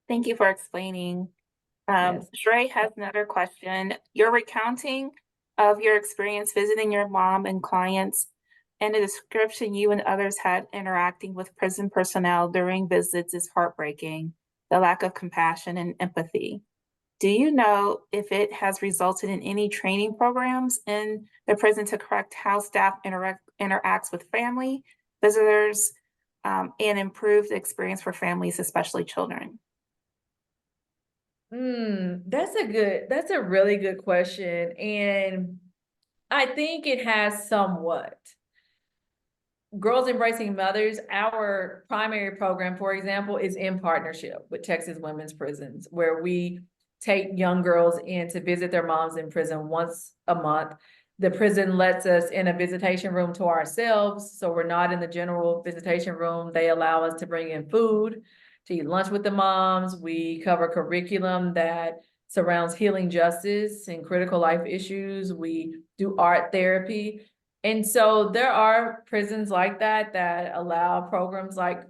Thank you for explaining. Yes. Shrey has another question. Your recounting of your experience visiting your mom and clients, and the description you and others had interacting with prison personnel during visits is heartbreaking. The lack of compassion and empathy. Do you know if it has resulted in any training programs in the prison to correct how staff interacts with family, visitors, and improve the experience for families, especially children? That's a really good question. And I think it has somewhat. Girls Embracing Mothers, our primary program, for example, is in partnership with Texas Women's Prisons, where we take young girls in to visit their moms in prison once a month. The prison lets us in a visitation room to ourselves, so we're not in the general visitation room. They allow us to bring in food to eat lunch with the moms. We cover curriculum that surrounds healing justice and critical life issues. We do art therapy. And so there are prisons like that that allow programs like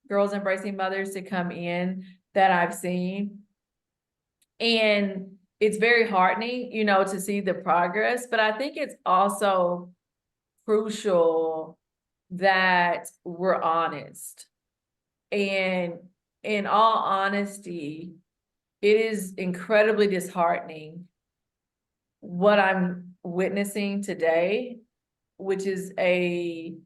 Girls Embracing Mothers to come in that I've seen. And it's very heartening, you know, to see the progress, but I think it's also crucial that we're honest. And in all honesty, it is incredibly disheartening what I'm witnessing today, which is just an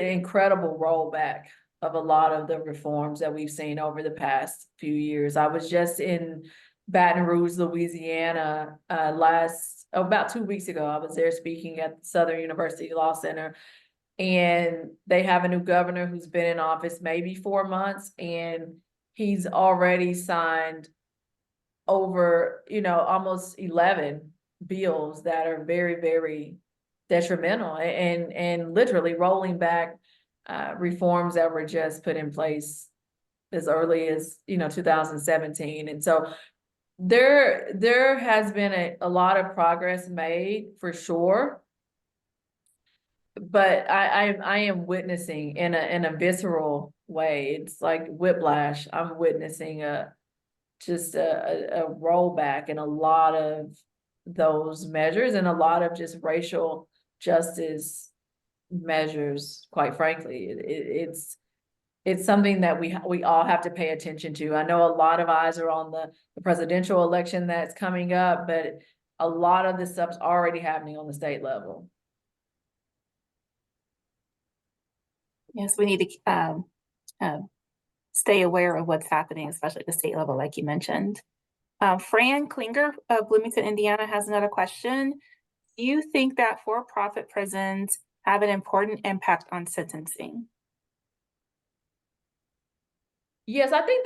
incredible rollback of a lot of the reforms that we've seen over the past few years. I was just in Baton Rouge, Louisiana, about 2 weeks ago. I was there speaking at the Southern University Law Center, and they have a new governor who's been in office maybe 4 months, and he's already signed over, almost 11 bills that are very, very detrimental and literally rolling back reforms that were just put in place as early as 2017. And so there has been a lot of progress made for sure, but I am witnessing in a visceral way. It's like whiplash. I'm witnessing a rollback in a lot of those measures and a lot of just racial justice measures. Quite frankly, it's something that we all have to pay attention to. I know a lot of eyes are on the presidential election that's coming up, but a lot of this stuff's already happening on the state level. Yes, we need to stay aware of what's happening, especially at the state level, like you mentioned. Fran Klinger of Bloomington, Indiana has another question. Do you think that for-profit prisons have an important impact on sentencing? Yes, I think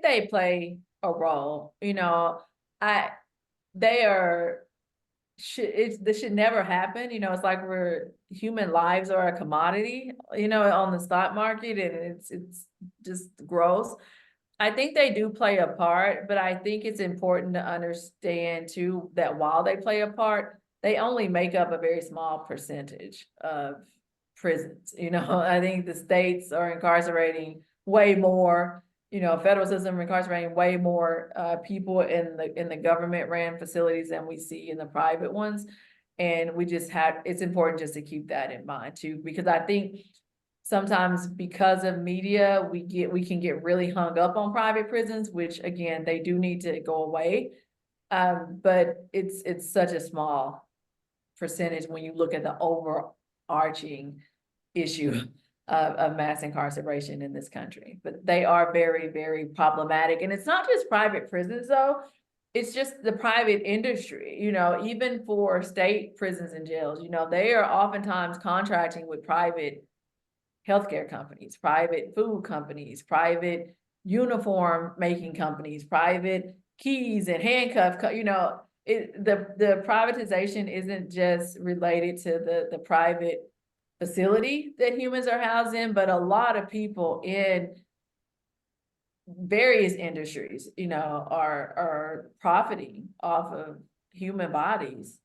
they play a role. This should never happen. It's like human lives are a commodity, on the stock market, and it's just gross. I think they do play a part, but I think it's important to understand too that while they play a part, they only make up a very small percentage of prisons. I think the states are incarcerating way more, federal system incarcerating way more people in the government ran facilities than we see in the private ones. And it's important just to keep that in mind too, because I think sometimes because of media, we can get really hung up on private prisons, which again, they do need to go away. But it's such a small percentage when you look at the overarching issue of mass incarceration in this country. But they are very, very problematic. And it's not just private prisons though, it's just the private industry, even for state prisons and jails, they are oftentimes contracting with private healthcare companies, private food companies, private uniform making companies, private keys and handcuff, the privatization isn't just related to the private facility that humans are housed in, but a lot of people in various industries, are profiting off of human bodies.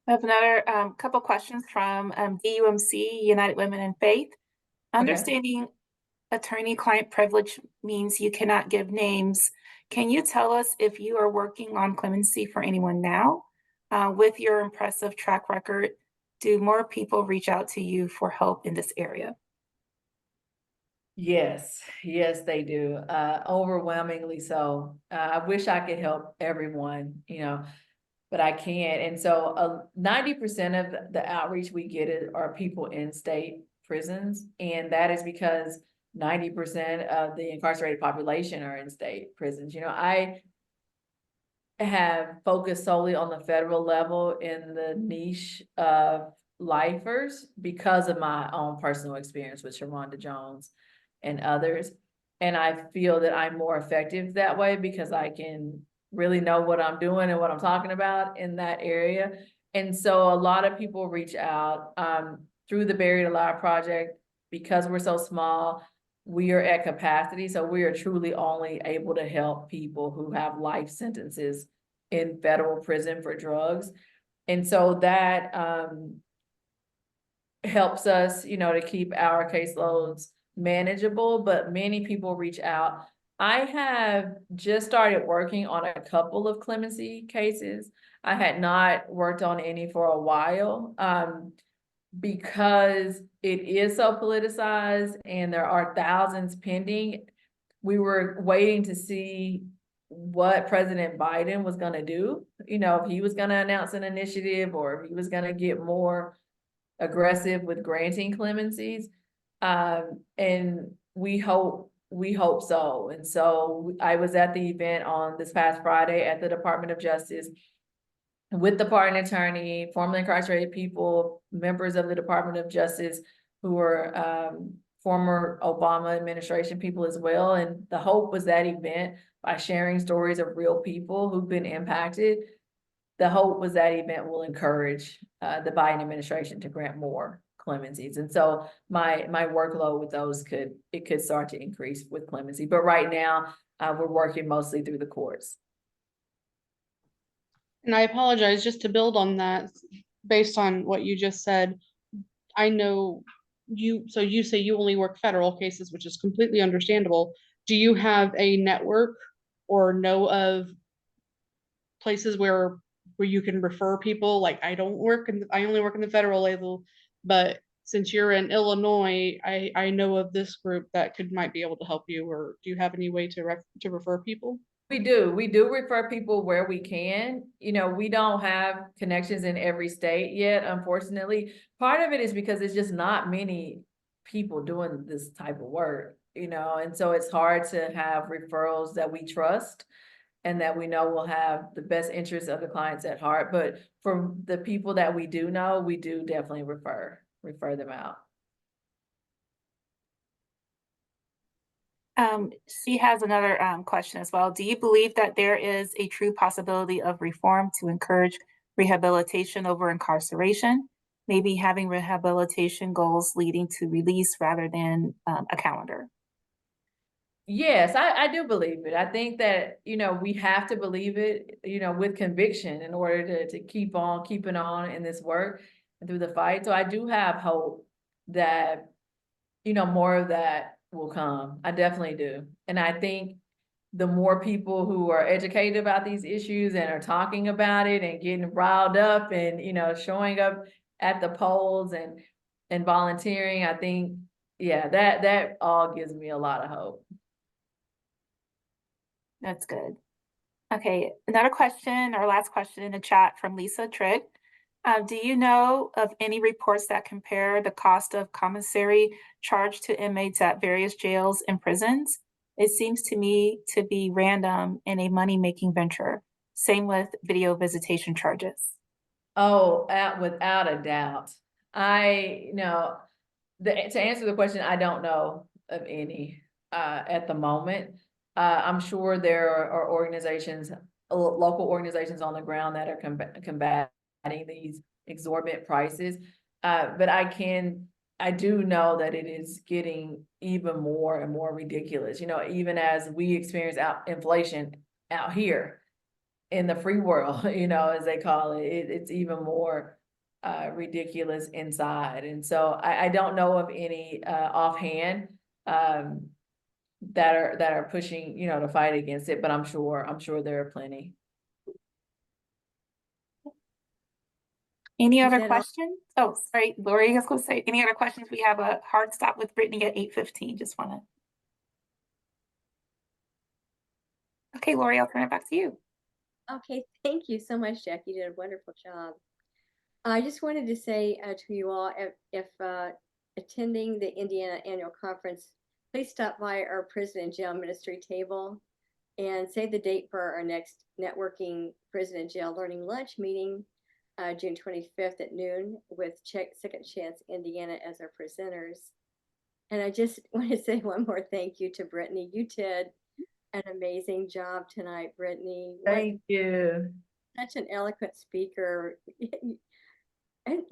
I have another couple questions from DUMC, United Women in Faith. Okay. Understanding attorney-client privilege means you cannot give names. Can you tell us if you are working on clemency for anyone now? With your impressive track record, do more people reach out to you for help in this area? Yes, they do. Overwhelmingly so. I wish I could help everyone, but I can't. And so 90% of the outreach we get are people in state prisons. And that is because 90% of the incarcerated population are in state prisons. I have focused solely on the federal level in the niche of lifers because of my own personal experience with Sharonda Jones and others. And I feel that I'm more effective that way because I can really know what I'm doing and what I'm talking about in that area. And so a lot of people reach out. through the Buried Alive Project, because we're so small, we are at capacity, so we are truly only able to help people who have life sentences in federal prison for drugs. And so that helps us, to keep our caseloads manageable, but many people reach out. I have just started working on a couple of clemency cases. I had not worked on any for a while, because it is so politicized and there are thousands pending. We were waiting to see what President Biden was gonna do, if he was gonna announce an initiative or if he was gonna get more aggressive with granting clemencies. And we hope so. And so I was at the event on this past Friday at the Department of Justice with the pardon attorney, formerly incarcerated people, members of the Department of Justice who were former Obama administration people as well. And the hope was that event, by sharing stories of real people who've been impacted, the hope was that event will encourage the Biden administration to grant more clemencies. And so my workload with those could start to increase with clemency. But right now, we're working mostly through the courts. And I apologize, just to build on that, based on what you just said, I know you say you only work federal cases, which is completely understandable. Do you have a network or know of places where you can refer people? Like, I only work in the federal level, but since you're in Illinois, I know of this group that might be able to help you. Or do you have any way to refer people? We do refer people where we can. We don't have connections in every state yet, unfortunately. Part of it is because there's just not many people doing this type of work, and so it's hard to have referrals that we trust and that we know will have the best interests of the clients at heart. But for the people that we do know, we do definitely refer them out. She has another question as well. Do you believe that there is a true possibility of reform to encourage rehabilitation over incarceration? Maybe having rehabilitation goals leading to release rather than a calendar? Yes, I do believe it. I think that, we have to believe it, with conviction in order to keep on keeping on in this work and through the fight. So I do have hope that, more of that will come. I definitely do. And I think the more people who are educated about these issues and are talking about it and getting riled up and, showing up at the polls and volunteering, I think, yeah, that all gives me a lot of hope. That's good. Okay, another question, our last question in the chat from Lisa Trigg. Do you know of any reports that compare the cost of commissary charged to inmates at various jails and prisons? It seems to me to be random and a money-making venture. Same with video visitation charges. Oh, without a doubt. To answer the question, I don't know of any at the moment. I'm sure there are organizations, local organizations on the ground that are combating these exorbitant prices. But I do know that it is getting even more and more ridiculous, even as we experience inflation out here in the free world, as they call it, it's even more ridiculous inside. And so I don't know of any offhand that are pushing, to fight against it, but I'm sure there are plenty. Any other questions? Oh, sorry, Lori, I was going to say, any other questions? We have a hard stop with Brittany at 8:15. Just want to. Okay, Lori, I'll turn it back to you. Okay, thank you so much, Jackie. You did a wonderful job. I just wanted to say to you all, if attending the Indiana Annual Conference, please stop by our prison and jail ministry table and save the date for our next networking prison and jail learning lunch meeting, June 25th at noon, with Second Chance Indiana as our presenters. And I just want to say one more thank you to Brittany. You did an amazing job tonight, Brittany. Thank you. Such an eloquent speaker. And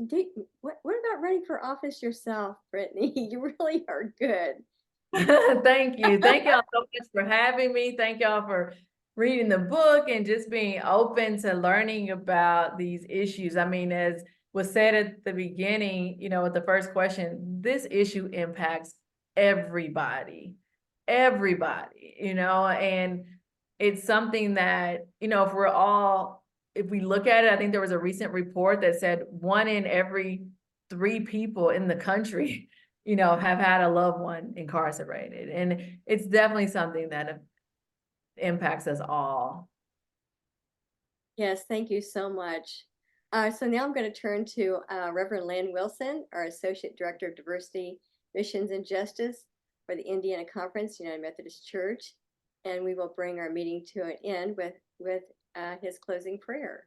what about running for office yourself, Brittany? You really are good. Thank you. Thank y'all so much for having me. Thank y'all for reading the book and just being open to learning about these issues. I mean, as was said at the beginning, with the first question, this issue impacts everybody, and it's something that, if we look at it, I think there was a recent report that said 1 in every 3 people in the country have had a loved one incarcerated. And it's definitely something that impacts us all. Yes, thank you so much. So now I'm going to turn to Reverend Lynn Wilson, our Associate Director of Diversity, Missions, and Justice for the Indiana Conference, United Methodist Church. And we will bring our meeting to an end with his closing prayer.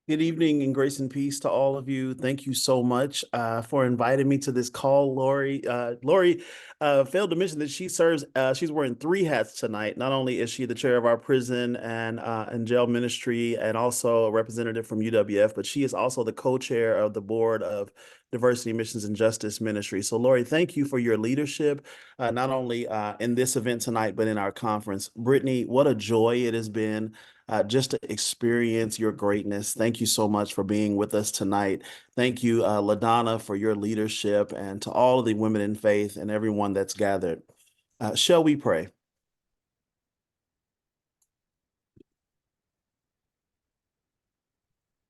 Good evening and grace and peace to all of you. Thank you so much for inviting me to this call, Lori. Lori failed to mention that she's wearing 3 hats tonight. Not only is she the chair of our prison and jail ministry and also a representative from UWF, but she is also the co-chair of the board of Diversity, Missions, and Justice Ministry. So Lori, thank you for your leadership, not only in this event tonight, but in our conference. Brittany, what a joy it has been just to experience your greatness. Thank you so much for being with us tonight. Thank you, LaDonna, for your leadership, and to all of the women in faith and everyone that's gathered. Shall we pray?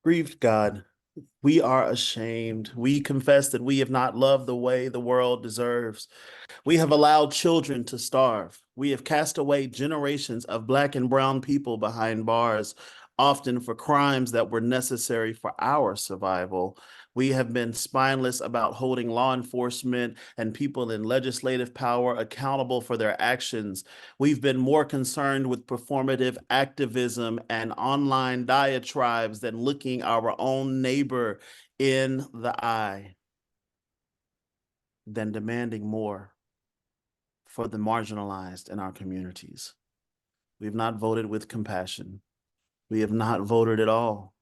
Grieved God, we are ashamed. We confess that we have not loved the way the world deserves. We have allowed children to starve. We have cast away generations of Black and brown people behind bars, often for crimes that were necessary for our survival. We have been spineless about holding law enforcement and people in legislative power accountable for their actions. We've been more concerned with performative activism and online diatribes than looking our own neighbor in the eye, than demanding more for the marginalized in our communities. We have not voted with compassion. We have not voted at all.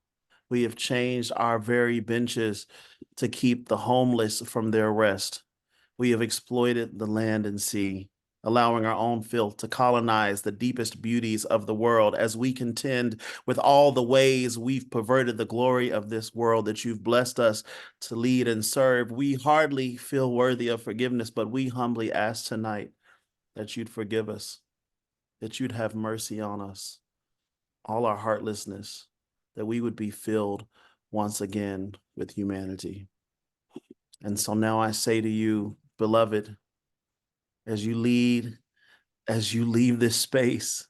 We have changed our very benches to keep the homeless from their rest. We have exploited the land and sea, allowing our own filth to colonize the deepest beauties of the world as we contend with all the ways we've perverted the glory of this world that you've blessed us to lead and serve. We hardly feel worthy of forgiveness, but we humbly ask tonight that you'd forgive us, that you'd have mercy on us, all our heartlessness, that we would be filled once again with humanity. And so now I say to you, beloved, as you leave this space,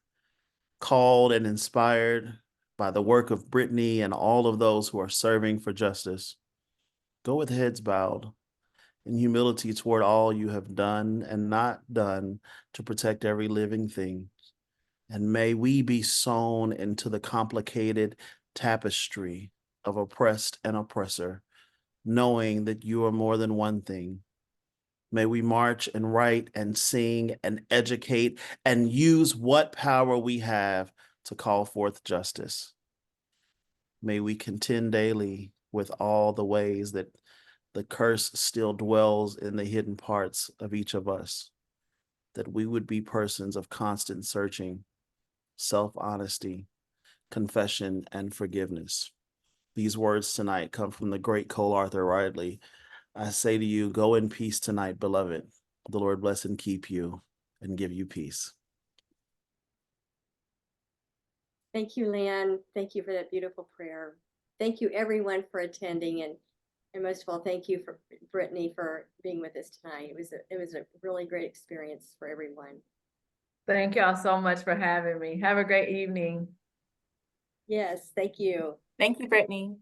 called and inspired by the work of Brittany and all of those who are serving for justice, go with heads bowed in humility toward all you have done and not done to protect every living thing. And may we be sewn into the complicated tapestry of oppressed and oppressor, knowing that you are more than one thing. May we march and write and sing and educate and use what power we have to call forth justice. May we contend daily with all the ways that the curse still dwells in the hidden parts of each of us, that we would be persons of constant searching, self-honesty, confession, and forgiveness. These words tonight come from the great Cole Arthur Ridley. I say to you, go in peace tonight, beloved. The Lord bless and keep you and give you peace. Thank you, Lan. Thank you for that beautiful prayer. Thank you, everyone, for attending, and most of all, thank you for Brittany for being with us tonight. It was a really great experience for everyone. Thank y'all so much for having me. Have a great evening. Yes, thank you. Thank you, Brittany.